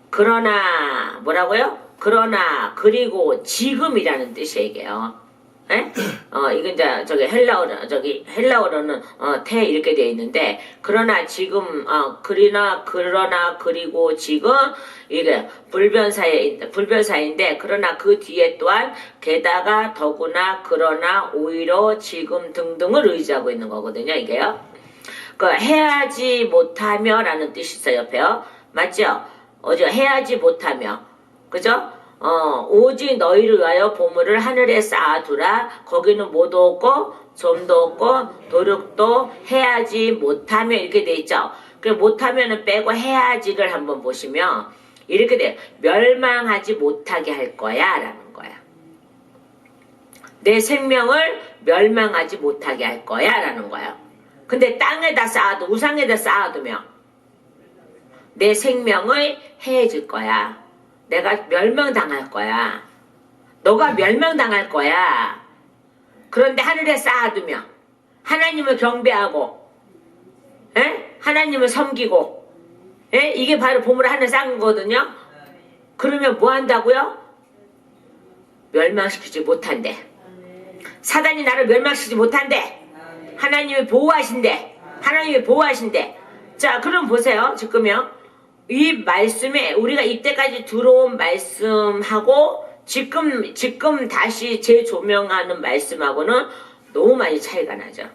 그러나 뭐라고요? 그러나 그리고 지금이라는 뜻이에요. 예? 이건 이제 헬라어로는 태 이렇게 되어 있는데 그러나 지금 그러나 그리고 지금 이게 불변사인데 그러나 그 뒤에 또한 게다가 더구나 그러나 오히려 지금 등등을 의지하고 있는 거거든요. 이게요. 그 해야지 못하며라는 뜻이 있어요. 옆에요. 맞죠? 해야지 못하며. 그죠? 오직 너희를 위하여 보물을 하늘에 쌓아두라. 거기는 뭐도 없고 좀도 없고 도둑도 해야지 못하며 이렇게 돼 있죠. 그 못하면은 빼고 해야지를 한번 보시면 이렇게 돼. 멸망하지 못하게 할 거야 라는 거야. 내 생명을 멸망하지 못하게 할 거야 라는 거야. 근데 땅에다 쌓아도 우상에다 쌓아두면 내 생명을 해줄 거야. 내가 멸망당할 거야. 너가 멸망당할 거야. 그런데 하늘에 쌓아두며 하나님을 경배하고 하나님을 섬기고 이게 바로 보물을 하늘 쌓은 거거든요. 그러면 뭐 한다고요? 멸망시키지 못한대. 사단이 나를 멸망시키지 못한대. 하나님이 보호하신대. 하나님이 보호하신대. 자 그럼 보세요. 지금요. 이 말씀에 우리가 이때까지 들어온 말씀하고 지금 다시 재조명하는 말씀하고는 너무 많이 차이가 나죠.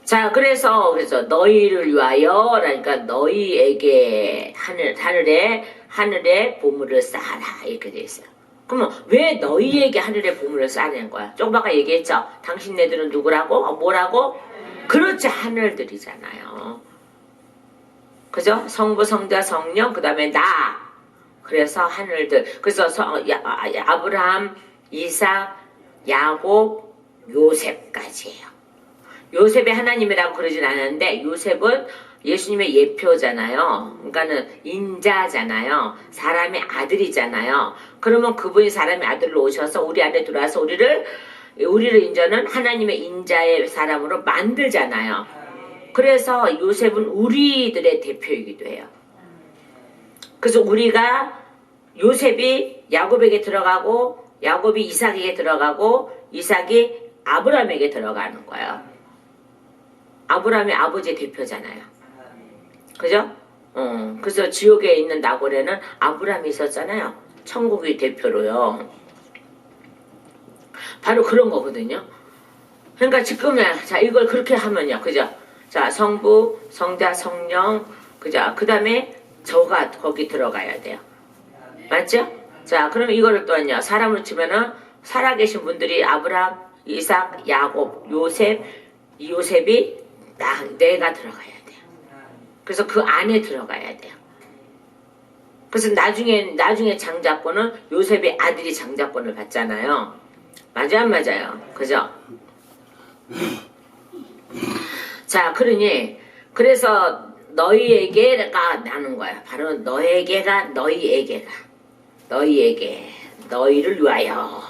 자 그래서 너희를 위하여 그러니까 너희에게 하늘에 보물을 쌓아라 이렇게 돼 있어요. 그러면 왜 너희에게 하늘에 보물을 쌓는 거야? 조금 아까 얘기했죠. 당신네들은 누구라고? 뭐라고? 그렇지 하늘들이잖아요. 그죠? 성부, 성자, 성령, 그 다음에 나. 그래서 하늘들. 그래서 아브라함, 이삭, 야곱, 요셉까지예요. 요셉이 하나님이라고 그러진 않았는데 요셉은 예수님의 예표잖아요. 그러니까는 인자잖아요. 사람의 아들이잖아요. 그러면 그분이 사람의 아들로 오셔서 우리 안에 들어와서 우리를 인자는 하나님의 인자의 사람으로 만들잖아요. 그래서 요셉은 우리들의 대표이기도 해요. 그래서 우리가 요셉이 야곱에게 들어가고 야곱이 이삭에게 들어가고 이삭이 아브라함에게 들어가는 거예요. 아브라함이 아버지의 대표잖아요. 그죠? 그래서 지옥에 있는 나고레는 아브라함이 있었잖아요. 천국의 대표로요. 바로 그런 거거든요. 그러니까 지금 자 이걸 그렇게 하면요. 그죠? 자, 성부, 성자, 성령, 그죠? 그 다음에 저가 거기 들어가야 돼요. 맞죠? 자, 그러면 이거를 또한요. 사람으로 치면은 살아계신 분들이 아브라함, 이삭, 야곱, 요셉이 내가 들어가야 돼요. 그래서 그 안에 들어가야 돼요. 그래서 나중에 장자권은 요셉의 아들이 장자권을 받잖아요. 맞아요, 안 맞아요? 그죠? 자, 그러니 그래서 너희에게가 나는 거야. 바로 너에게가 너희에게 너희를 위하여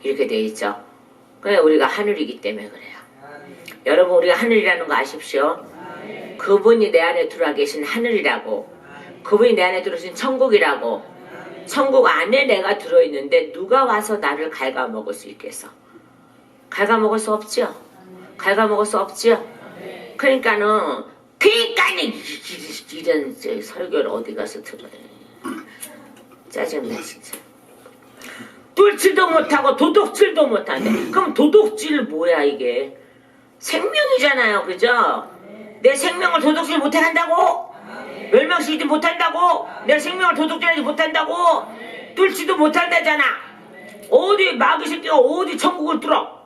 이렇게 되어 있죠. 그래 우리가 하늘이기 때문에 그래요. 여러분 우리가 하늘이라는 거 아십시오? 그분이 내 안에 들어와 계신 하늘이라고, 그분이 내 안에 들어오신 천국이라고. 천국 안에 내가 들어있는데 누가 와서 나를 갉아먹을 수 있겠어? 갉아먹을 수 없죠. 갉아먹을 수 없죠. 그러니까는 이런 설교를 어디 가서 들어요. 짜증나 진짜. 뚫지도 못하고 도둑질도 못하는데, 그럼 도둑질 뭐야 이게? 생명이잖아요, 그죠? 내 생명을 도둑질 못한다고? 멸망시키지 못한다고? 내 생명을 도둑질하지 못한다고? 뚫지도 못한다잖아. 어디 마귀 새끼가 어디 천국을 뚫어?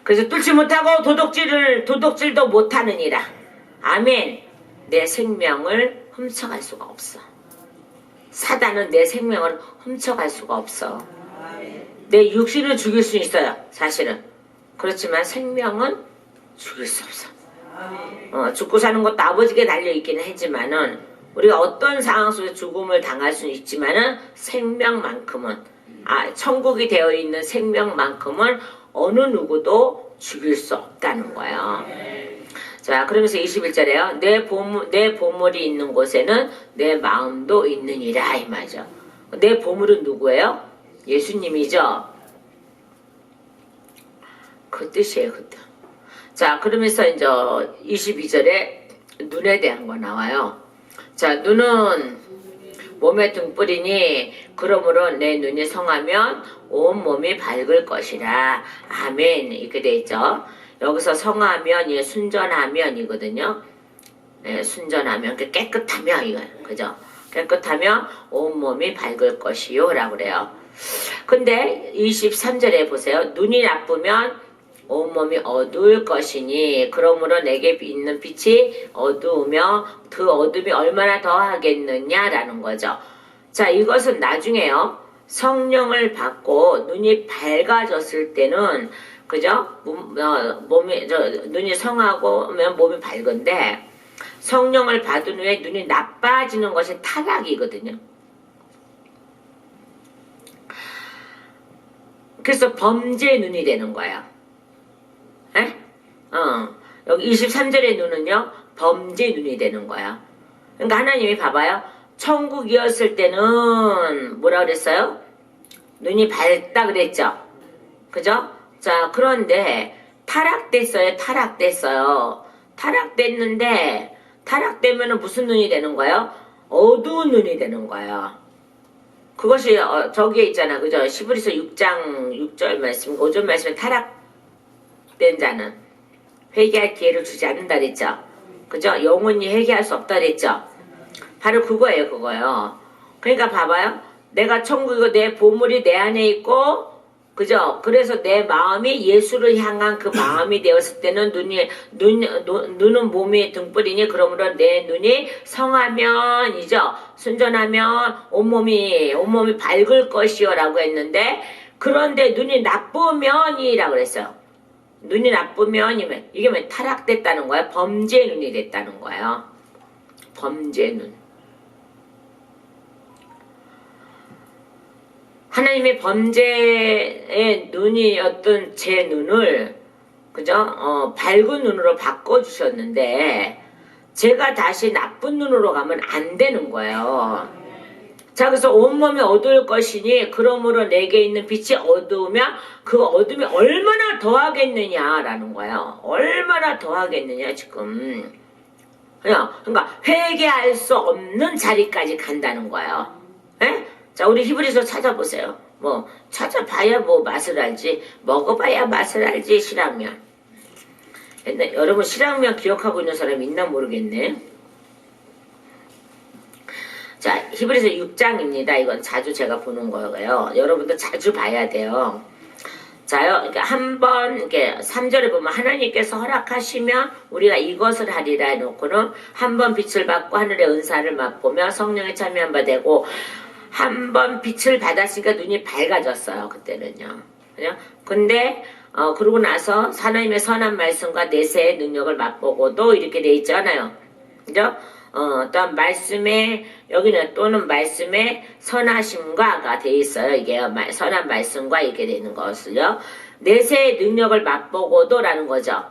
그래서 뚫지 못하고 도둑질도 못하느니라. 아멘. 내 생명을 훔쳐갈 수가 없어. 사단은 내 생명을 훔쳐갈 수가 없어. 내 육신을 죽일 수 있어요, 사실은. 그렇지만 생명은 죽일 수 없어. 죽고 사는 것도 아버지께 달려있기는 하지만은, 우리가 어떤 상황 속에 죽음을 당할 수는 있지만은 생명만큼은, 천국이 되어 있는 생명만큼은 어느 누구도 죽일 수 없다는 거예요. 자, 그러면서 21절에요. 내 보물이 있는 곳에는 내 마음도 있느니라 이 말이죠. 내 보물은 누구예요? 예수님이죠. 그 뜻이에요, 그 뜻. 자, 그러면서 이제 22절에 눈에 대한 거 나와요. 자, 눈은 몸의 등불이니 그러므로 내 눈이 성하면 온 몸이 밝을 것이라. 아멘. 이렇게 돼 있죠. 여기서 성하면, 예, 순전하면이거든요. 예, 순전하면, 깨끗하면, 이거, 그죠? 깨끗하면 온 몸이 밝을 것이요. 라고 그래요. 근데 23절에 보세요. 눈이 나쁘면 온몸이 어두울 것이니 그러므로 내게 있는 빛이 어두우며 그 어둠이 얼마나 더하겠느냐라는 거죠. 자, 이것은 나중에요. 성령을 받고 눈이 밝아졌을 때는, 그죠? 눈이 성하고면 몸이 밝은데, 성령을 받은 후에 눈이 나빠지는 것이 타락이거든요. 그래서 범죄의 눈이 되는 거예요. 에? 여기 23절의 눈은요, 범죄의 눈이 되는 거야. 그러니까 하나님이 봐봐요. 천국이었을 때는 뭐라 그랬어요? 눈이 밝다 그랬죠? 그죠? 자, 그런데 타락됐어요. 타락됐는데, 타락되면은 무슨 눈이 되는 거예요? 어두운 눈이 되는 거예요. 그것이 저기에 있잖아. 그죠? 히브리서 6장 6절 말씀, 5절 말씀에 타락된 자는 회개할 기회를 주지 않는다 그랬죠? 그죠? 영원히 회개할 수 없다 그랬죠? 바로 그거예요. 그러니까 봐봐요. 내가 천국이고 내 보물이 내 안에 있고, 그죠? 그래서 내 마음이 예수를 향한 그 마음이 되었을 때는 눈은 몸의 등불이니 그러므로 내 눈이 성하면이죠. 순전하면 온몸이 밝을 것이요 라고 했는데, 그런데 눈이 나쁘면이라고 그랬어요. 눈이 나쁘면이면 이게 왜 타락됐다는 거야? 범죄 눈이 됐다는 거예요. 범죄 눈. 하나님의 범죄의 눈이었던 제 눈을, 그죠? 밝은 눈으로 바꿔주셨는데, 제가 다시 나쁜 눈으로 가면 안 되는 거예요. 자, 그래서 온몸이 어두울 것이니, 그러므로 내게 있는 빛이 어두우면 그 어둠이 얼마나 더하겠느냐라는 거예요. 얼마나 더하겠느냐, 지금. 그러니까 회개할 수 없는 자리까지 간다는 거예요. 에? 자, 우리 히브리서 찾아보세요. 뭐 찾아봐야 뭐 맛을 알지, 먹어봐야 맛을 알지. 실학면. 옛날 여러분 실학면 기억하고 있는 사람 있나 모르겠네. 자, 히브리서 6장입니다. 이건 자주 제가 보는 거예요. 여러분도 자주 봐야 돼요. 자요, 이렇게 한번 이렇게 3절에 보면 하나님께서 허락하시면 우리가 이것을 하리라 해놓고는 한 번 빛을 받고 하늘의 은사를 맛보며 성령에 참여한 바 되고, 한 번 빛을 받았으니까 눈이 밝아졌어요. 그때는요. 그죠? 근데 그러고 나서 하나님의 선한 말씀과 내세의 능력을 맛보고도 이렇게 돼 있잖아요. 그죠? 또한 말씀에 여기는 또는 말씀에 선하심과가 돼 있어요. 이게 선한 말씀과 이렇게 되는 것을요. 내세의 능력을 맛보고도라는 거죠.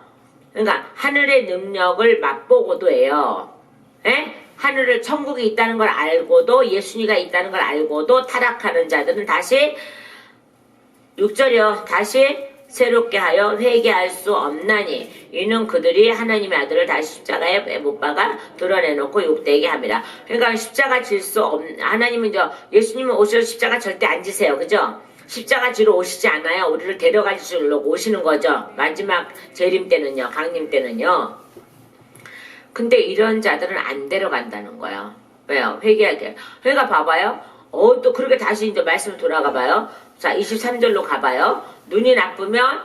그러니까 하늘의 능력을 맛보고도예요. 에? 하늘을 천국이 있다는 걸 알고도 예수님이 있다는 걸 알고도 타락하는 자들은 다시 6절이요. 다시 새롭게 하여 회개할 수 없나니 이는 그들이 하나님의 아들을 다시 십자가에 못 박아 드러내놓고 욕되게 합니다. 그러니까 십자가 질 수 하나님은 예수님은 오셔서 십자가 절대 안 지세요. 그죠? 십자가 지러 오시지 않아요. 우리를 데려가시려고 오시는 거죠. 마지막 재림 때는요. 강림 때는요. 근데 이런 자들은 안 데려간다는 거예요. 왜요? 회개하게. 그러니까 봐봐요. 또 그렇게 다시 이제 말씀 돌아가 봐요. 자, 23절로 가봐요. 눈이 나쁘면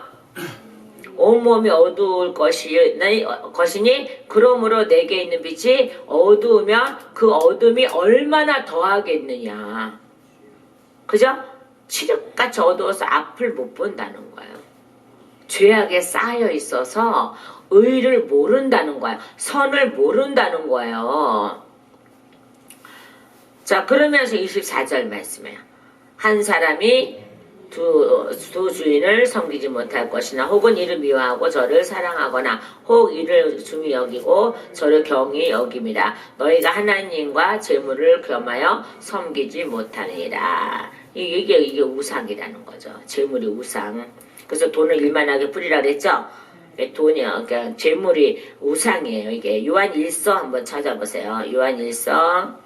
온몸이 어두울 것이니 그러므로 내게 있는 빛이 어두우면 그 어둠이 얼마나 더하겠느냐. 그죠? 칠흑같이 어두워서 앞을 못 본다는 거예요. 죄악에 쌓여 있어서 의를 모른다는 거예요. 선을 모른다는 거예요. 자, 그러면서 24절 말씀이에요. 한 사람이 두 주인을 섬기지 못할 것이나 혹은 이를 미워하고 저를 사랑하거나 혹 이를 중히 여기고 저를 경히 여김이라. 너희가 하나님과 재물을 겸하여 섬기지 못하니라. 이게 우상이라는 거죠. 재물이 우상. 그래서 돈을 일만하게 뿌리라 그랬죠. 돈이요. 그러니까 재물이 우상이에요. 이게 요한일서 한번 찾아보세요. 요한일서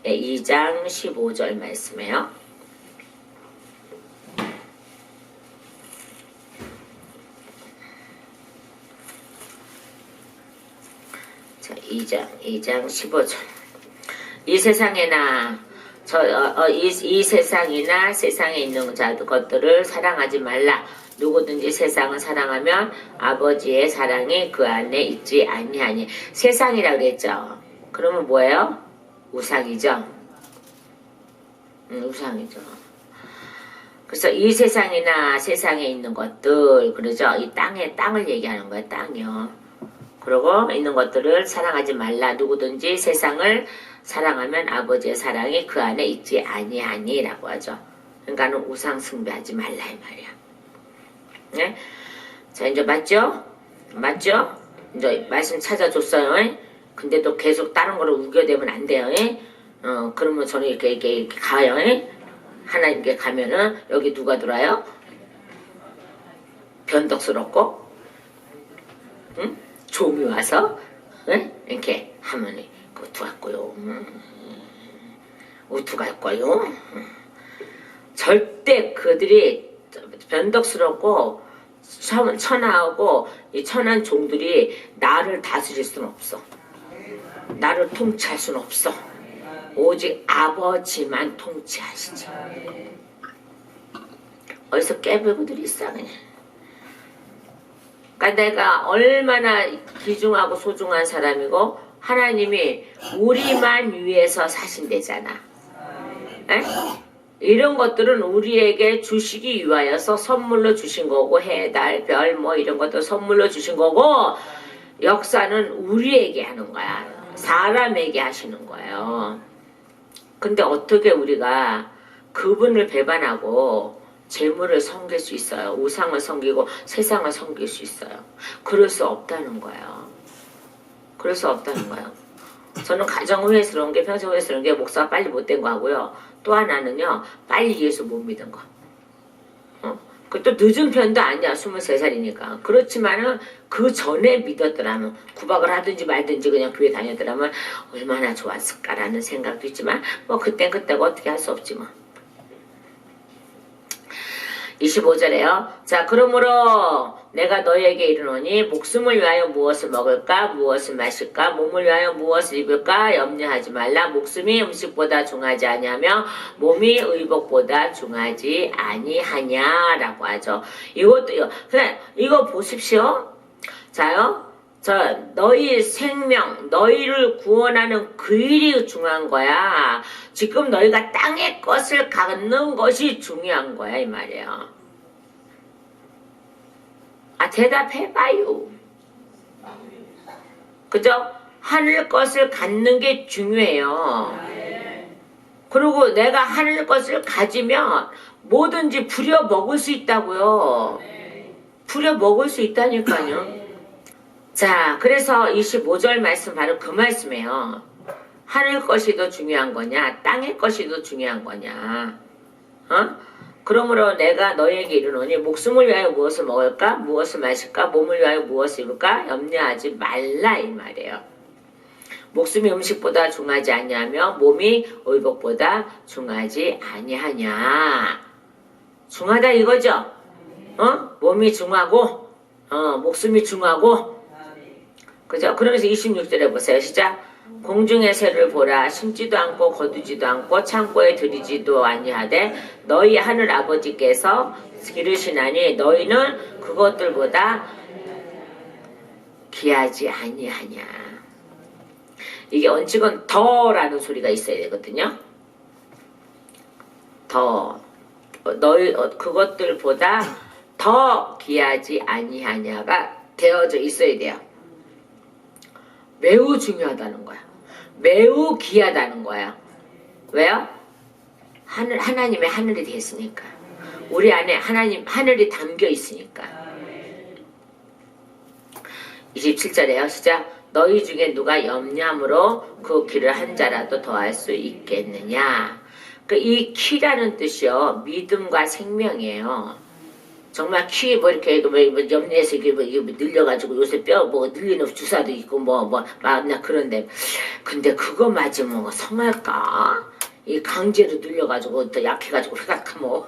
2장 15절 말씀이에요. 자, 2장 15절. 이 세상에나 이 세상이나 세상에 있는 것들을 사랑하지 말라. 누구든지 세상을 사랑하면 아버지의 사랑이 그 안에 있지 아니하니. 세상이라 그랬죠. 그러면 뭐예요? 우상이죠. 우상이죠. 그래서 이 세상이나 세상에 있는 것들, 그러죠. 이 땅을 얘기하는 거예요. 땅이요. 그리고 있는 것들을 사랑하지 말라. 누구든지 세상을 사랑하면 아버지의 사랑이 그 안에 있지 아니하니라고 하죠. 그러니까는 우상 숭배하지 말라 이 말이야. 네? 자, 이제 맞죠? 맞죠? 이제 말씀 찾아줬어요. 근데 또 계속 다른 거를 우겨대면 안 돼요. 그러면 저는 이렇게 가요. 하나님께 가면은 여기 누가 들어와요? 변덕스럽고, 응? 종이 와서, 이렇게 하면 우투 같고요. 우투 같고요. 절대 그들이 변덕스럽고 천하하고 이 천한 종들이 나를 다스릴 수는 없어. 나를 통치할 수는 없어. 오직 아버지만 통치하시지. 어디서 깨불고들이 있어 그냥. 그러니까 내가 얼마나 귀중하고 소중한 사람이고 하나님이 우리만 위해서 사신대잖아. 에? 이런 것들은 우리에게 주시기 위하여서 선물로 주신 거고 해, 달, 별 뭐 이런 것도 선물로 주신 거고 역사는 우리에게 하는 거야. 사람에게 하시는 거예요. 근데 어떻게 우리가 그분을 배반하고 재물을 섬길 수 있어요? 우상을 섬기고 세상을 섬길 수 있어요? 그럴 수 없다는 거예요. 그럴 수 없다는 거예요. 저는 가장 후회스러운 게 평생 후회스러운 게 목사가 빨리 못된 거 하고요. 또 하나는요. 빨리 예수 못 믿은 거. 그것도 늦은 편도 아니야. 23살이니까. 그렇지만은 그 전에 믿었더라면 구박을 하든지 말든지 그냥 교회 다녔더라면 얼마나 좋았을까라는 생각도 있지만 뭐 그땐 그때가 어떻게 할 수 없지 뭐. 25절에요. 자, 그러므로 내가 너희에게 이르노니 목숨을 위하여 무엇을 먹을까 무엇을 마실까 몸을 위하여 무엇을 입을까 염려하지 말라. 목숨이 음식보다 중하지 아니하며 몸이 의복보다 중하지 아니하냐라고 하죠. 이것도요. 그냥 이거 보십시오. 자요. 너희 생명, 너희를 구원하는 그 일이 중요한 거야. 지금 너희가 땅의 것을 갖는 것이 중요한 거야, 이 말이야. 대답해봐요. 그죠? 하늘 것을 갖는 게 중요해요. 그리고 내가 하늘 것을 가지면 뭐든지 부려 먹을 수 있다고요. 부려 먹을 수 있다니까요. 자, 그래서 25절 말씀 바로 그 말씀이에요. 하늘 것이 더 중요한 거냐, 땅의 것이 더 중요한 거냐. 그러므로 내가 너에게 이르노니 목숨을 위하여 무엇을 먹을까, 무엇을 마실까, 몸을 위하여 무엇을 입을까 염려하지 말라 이 말이에요. 목숨이 음식보다 중하지 아니하며 몸이 의복보다 중하지 아니하냐. 중하다 이거죠. 몸이 중하고 목숨이 중하고, 그죠? 그러면서 26절에 보세요. 시작. 공중의 새를 보라. 심지도 않고 거두지도 않고 창고에 들이지도 아니하되 너희 하늘 아버지께서 기르시나니 너희는 그것들보다 귀하지 아니하냐. 이게 원칙은 더라는 소리가 있어야 되거든요. 더. 너희 그것들보다 더 귀하지 아니하냐가 되어져 있어야 돼요. 매우 중요하다는 거야. 매우 귀하다는 거야. 왜요? 하나님의 하늘이 됐으니까. 우리 안에 하늘이 담겨 있으니까. 27절에요. 시작. 너희 중에 누가 염려함으로 그 길을 한 자라도 더할 수 있겠느냐. 이 키라는 뜻이요. 믿음과 생명이에요. 정말 키 이렇게 염려해서 이게 늘려가지고 요새 뼈 늘리는 주사도 있고 나 그런데 근데 그거 맞으면 성할까? 이 강제로 늘려가지고 또 약해가지고 회각하면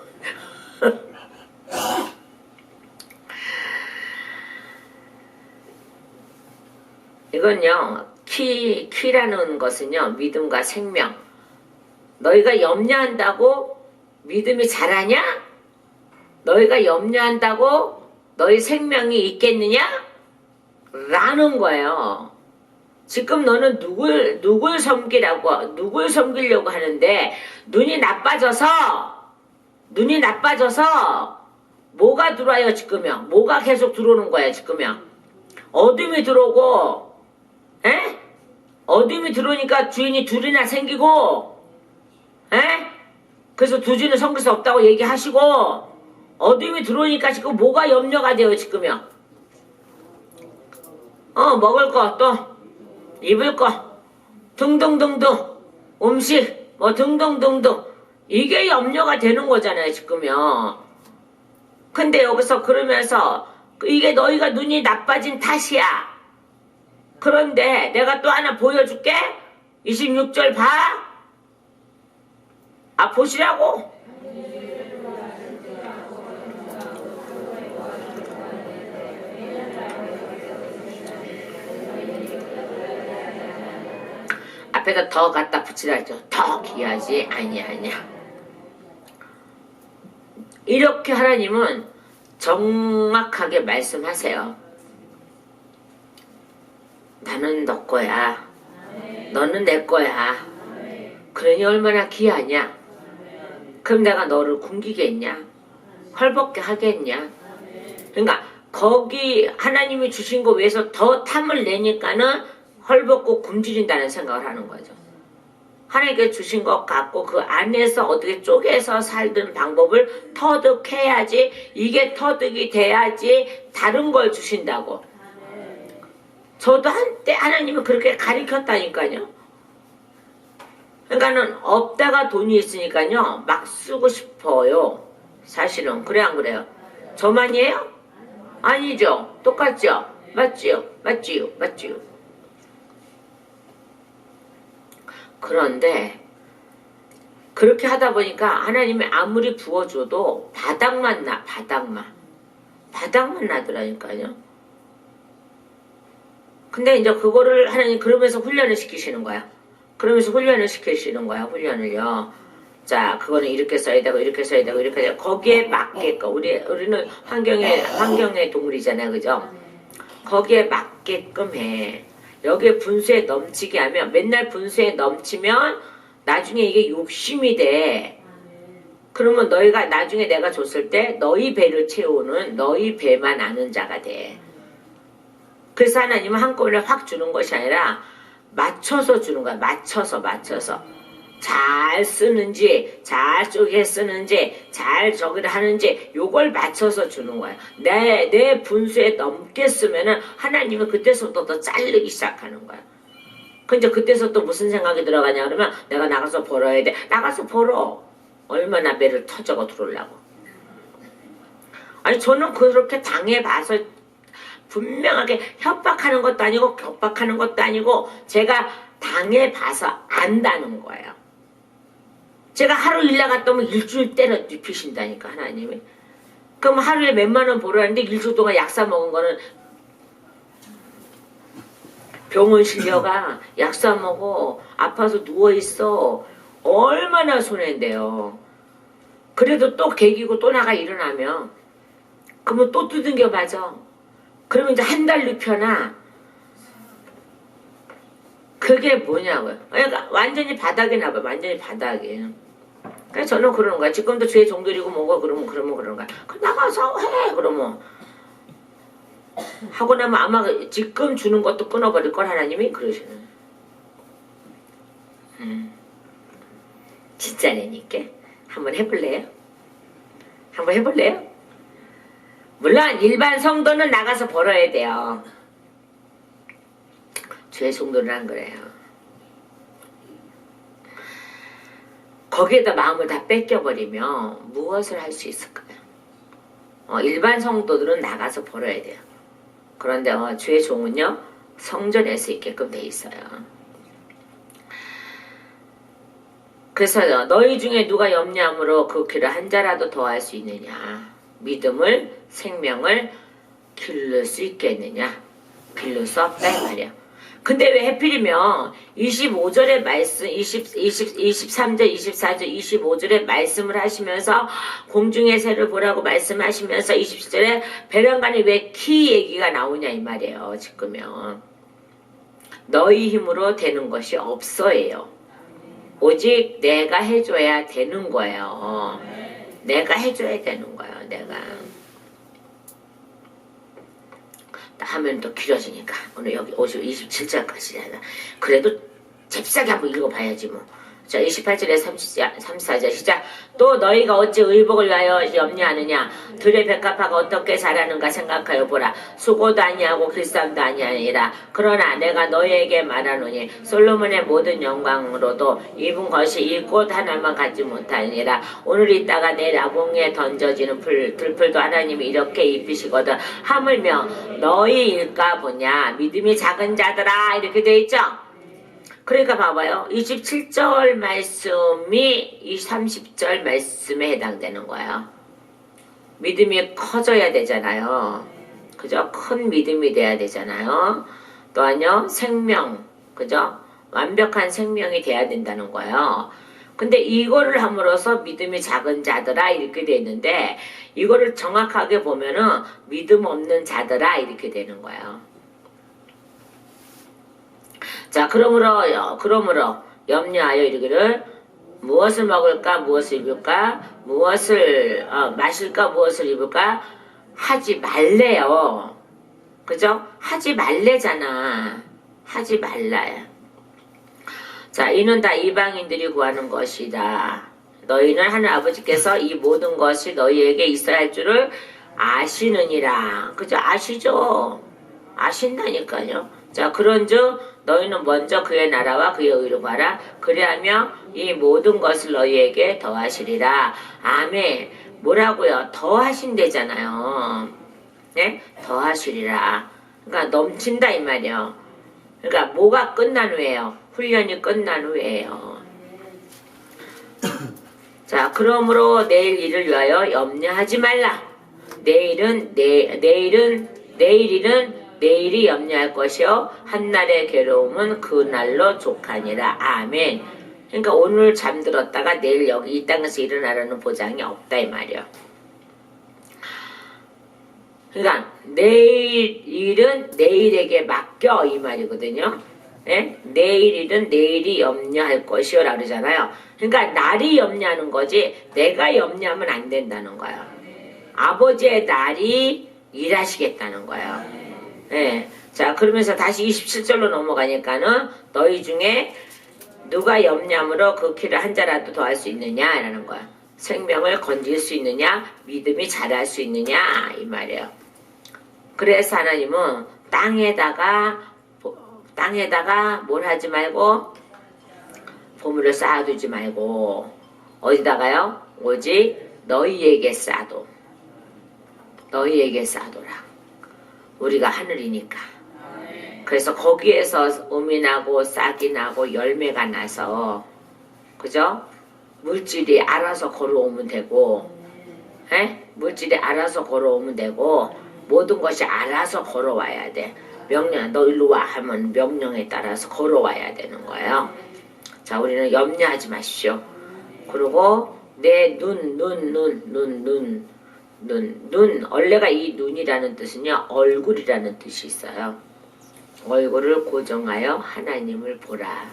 이건요 키라는 것은요 믿음과 생명. 너희가 염려한다고 믿음이 자라냐? 너희가 염려한다고 너희 생명이 있겠느냐? 라는 거예요. 지금 너는 누굴 섬기려고 하는데 눈이 나빠져서 뭐가 들어와요 지금요? 뭐가 계속 들어오는 거야 지금요? 어둠이 들어오고, 어둠이 들어오니까 주인이 둘이나 생기고, 그래서 두 주인은 섬길 수 없다고 얘기하시고, 어둠이 들어오니까 지금 뭐가 염려가 돼요 지금요? 먹을 거 또 입을 거 등등등등 음식 등등등등 이게 염려가 되는 거잖아요 지금요. 근데 여기서 그러면서 이게 너희가 눈이 나빠진 탓이야. 그런데 내가 또 하나 보여줄게. 26절 봐. 보시라고. 앞에다 더 갖다 붙이라 했죠. 더 귀하지 아니하냐. 이렇게 하나님은 정확하게 말씀하세요. 나는 너 거야. 너는 내 거야. 그러니 얼마나 귀하냐. 그럼 내가 너를 굶기겠냐? 헐벗게 하겠냐? 그러니까 거기 하나님이 주신 거 위해서 더 탐을 내니까는 헐벗고 굶주린다는 생각을 하는 거죠. 하나님께 주신 것 같고 그 안에서 어떻게 쪼개서 살던 방법을 터득해야지, 이게 터득이 돼야지 다른 걸 주신다고. 저도 한때 하나님이 그렇게 가르쳤다니까요. 그러니까는 없다가 돈이 있으니까요 막 쓰고 싶어요. 사실은 그래 안 그래요? 저만이에요? 아니죠. 똑같죠? 맞지요? 그런데 그렇게 하다 보니까 하나님이 아무리 부어줘도 바닥만 나더라니까요. 근데 이제 그거를 하나님 그러면서 훈련을 시키시는 거야. 훈련을요. 자, 그거는 이렇게 써야 되고 이렇게 써야 되고 거기에 맞게끔 우리는 환경의 동물이잖아요, 그죠? 거기에 맞게끔 해. 여기에 분수에 넘치게 하면 맨날 분수에 넘치면 나중에 이게 욕심이 돼. 그러면 너희가 나중에 내가 줬을 때 너희 배를 채우는 너희 배만 아는 자가 돼. 그래서 하나님은 한꺼번에 확 주는 것이 아니라 맞춰서 주는 거야. 맞춰서. 잘 쓰는지, 잘 쪼개 쓰는지, 잘 저기를 하는지, 요걸 맞춰서 주는 거야. 내 분수에 넘게 쓰면은 하나님은 그때서부터 더 자르기 시작하는 거야. 근데 그때서부터 무슨 생각이 들어가냐 그러면 내가 나가서 벌어야 돼. 나가서 벌어. 얼마나 배를 터져고 들어오려고. 아니 저는 그렇게 당해봐서 분명하게 협박하는 것도 아니고 격박하는 것도 아니고 제가 당해봐서 안다는 거예요. 제가 하루 일 나갔다 오면 일주일 때려 눕히신다니까 하나님이. 그럼 하루에 몇만 원 벌었는데 일주일 동안 약 사 먹은 거는 병원 실려가 약 사 먹어 아파서 누워있어 얼마나 손해인데요. 그래도 또 개기고 또 나가 일어나면 그러면 또 두들겨 맞아. 그러면 이제 한 달 눕혀놔. 그게 뭐냐고요. 그러니까 완전히 바닥에 나봐. 완전히 바닥에. 그래서 저는 그러는 거야. 지금도 죄 종들이고 뭐고 그러면 그러는 거야. 나가서 해 그러면. 하고 나면 아마 지금 주는 것도 끊어버릴 걸 하나님이 그러시는. 진짜라니까. 한번 해볼래요? 한번 해볼래요? 물론 일반 성도는 나가서 벌어야 돼요. 죄 성도는 그래요. 거기에다 마음을 다 뺏겨버리면 무엇을 할 수 있을까요? 일반 성도들은 나가서 벌어야 돼요. 그런데 주의 종은요 성전에 수 있게끔 돼 있어요. 그래서 너희 중에 누가 염려함으로 그 길을 한 자라도 더할 수 있느냐. 믿음을 생명을 기를 수 있겠느냐. 기를 수 없다 이 말이야. 근데 왜 하필이면 25절의 말씀 23절 24절 25절의 말씀을 하시면서 공중의 새를 보라고 말씀하시면서 27절에 배란간에 왜 키 얘기가 나오냐 이 말이에요. 지금은 너희 힘으로 되는 것이 없어요. 오직 내가 해줘야 되는 거예요. 내가 해줘야 되는 거예요. 내가 하면 또 길어지니까 오늘 여기 27절까지잖아. 그래도 잽싸게 한번 읽어봐야지 뭐. 자 28절에 34절 시작. 또 너희가 어찌 의복을 위하여 염려하느냐. 들의 백합화가 어떻게 자라는가 생각하여 보라. 수고도 아니하고 길쌈도 아니하니라. 그러나 내가 너희에게 말하노니 솔로몬의 모든 영광으로도 입은 것이 이 꽃 하나만 갖지 못하니라. 오늘 있다가 내일 아궁에 던져지는 들풀도 하나님이 이렇게 입히시거든. 하물며 너희일까 보냐. 믿음이 작은 자들아 이렇게 돼 있죠. 그러니까 봐봐요. 27절 말씀이 이 30절 말씀에 해당되는 거예요. 믿음이 커져야 되잖아요. 그죠? 큰 믿음이 돼야 되잖아요. 또한요, 생명, 그죠? 완벽한 생명이 돼야 된다는 거예요. 근데 이거를 함으로써 믿음이 작은 자들아 이렇게 돼 있는데 이거를 정확하게 보면은 믿음 없는 자들아 이렇게 되는 거예요. 자, 그러므로 염려하여 이르기를 무엇을 먹을까, 무엇을 입을까, 무엇을 마실까, 무엇을 입을까 하지 말래요. 그죠? 하지 말래잖아. 하지 말라요. 자, 이는 다 이방인들이 구하는 것이다. 너희는 하늘 아버지께서 이 모든 것이 너희에게 있어야 할 줄을 아시느니라. 그죠? 아시죠? 아신다니까요. 자, 그런즉 너희는 먼저 그의 나라와 그의 의를 구하라. 그리하면 이 모든 것을 너희에게 더하시리라. 아멘. 뭐라고요? 더하신대잖아요. 네? 더하시리라. 그러니까 넘친다 이 말이요. 그러니까 뭐가 끝난 후에요? 훈련이 끝난 후에요. 자, 그러므로 내일 일을 위하여 염려하지 말라. 내일이 염려할 것이요 한날의 괴로움은 그날로 족하니라. 아멘. 그러니까 오늘 잠들었다가 내일 여기 이 땅에서 일어나라는 보장이 없다 이 말이요. 그러니까 내일 일은 내일에게 맡겨 이 말이거든요. 예? 내일 일은 내일이 염려할 것이요라 그러잖아요. 그러니까 날이 염려하는 거지 내가 염려하면 안 된다는 거예요. 아버지의 날이 일하시겠다는 거예요. 예. 자, 그러면서 다시 27절로 넘어가니까는 너희 중에 누가 염려함으로 그 키를 한 자라도 더 할 수 있느냐 라는 거야. 생명을 건질 수 있느냐, 믿음이 자랄 수 있느냐 이 말이에요. 그래서 하나님은 땅에다가 뭘 하지 말고 보물을 쌓아두지 말고 어디다가요? 오직 너희에게 쌓아둬라. 우리가 하늘이니까. 그래서 거기에서 음이 나고 싹이 나고 열매가 나서 그죠? 물질이 알아서 걸어오면 되고 물질이 알아서 걸어오면 되고 모든 것이 알아서 걸어와야 돼. 명령 너 일로 와 하면 명령에 따라서 걸어와야 되는 거예요. 자, 우리는 염려하지 마십시오. 그리고 내 눈 원래가 이 눈이라는 뜻은요 얼굴이라는 뜻이 있어요. 얼굴을 고정하여 하나님을 보라.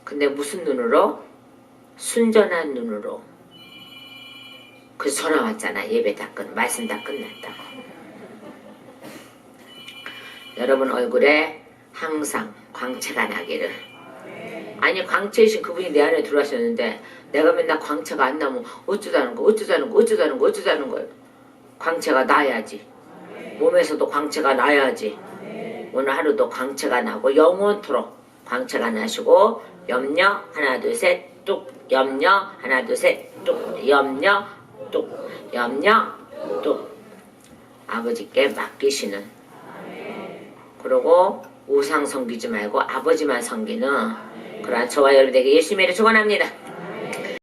근데 무슨 눈으로? 순전한 눈으로. 그래서 전화 왔잖아. 예배 말씀 다 끝났다고. 여러분 얼굴에 항상 광채가 나기를. 아니 광채이신 그분이 내 안에 들어가셨는데 내가 맨날 광채가 안 나면 어쩌자는 거예요. 광채가 나야지. 몸에서도 광채가 나야지. 오늘 하루도 광채가 나고 영원토록 광채가 나시고 염려 하나 둘 셋 뚝 염려 하나 둘 셋 뚝 염려 뚝 아버지께 맡기시는. 그리고 우상 섬기지 말고 아버지만 섬기는 그러한 저와 여러분에게 예수님의 이름으로 축원합니다.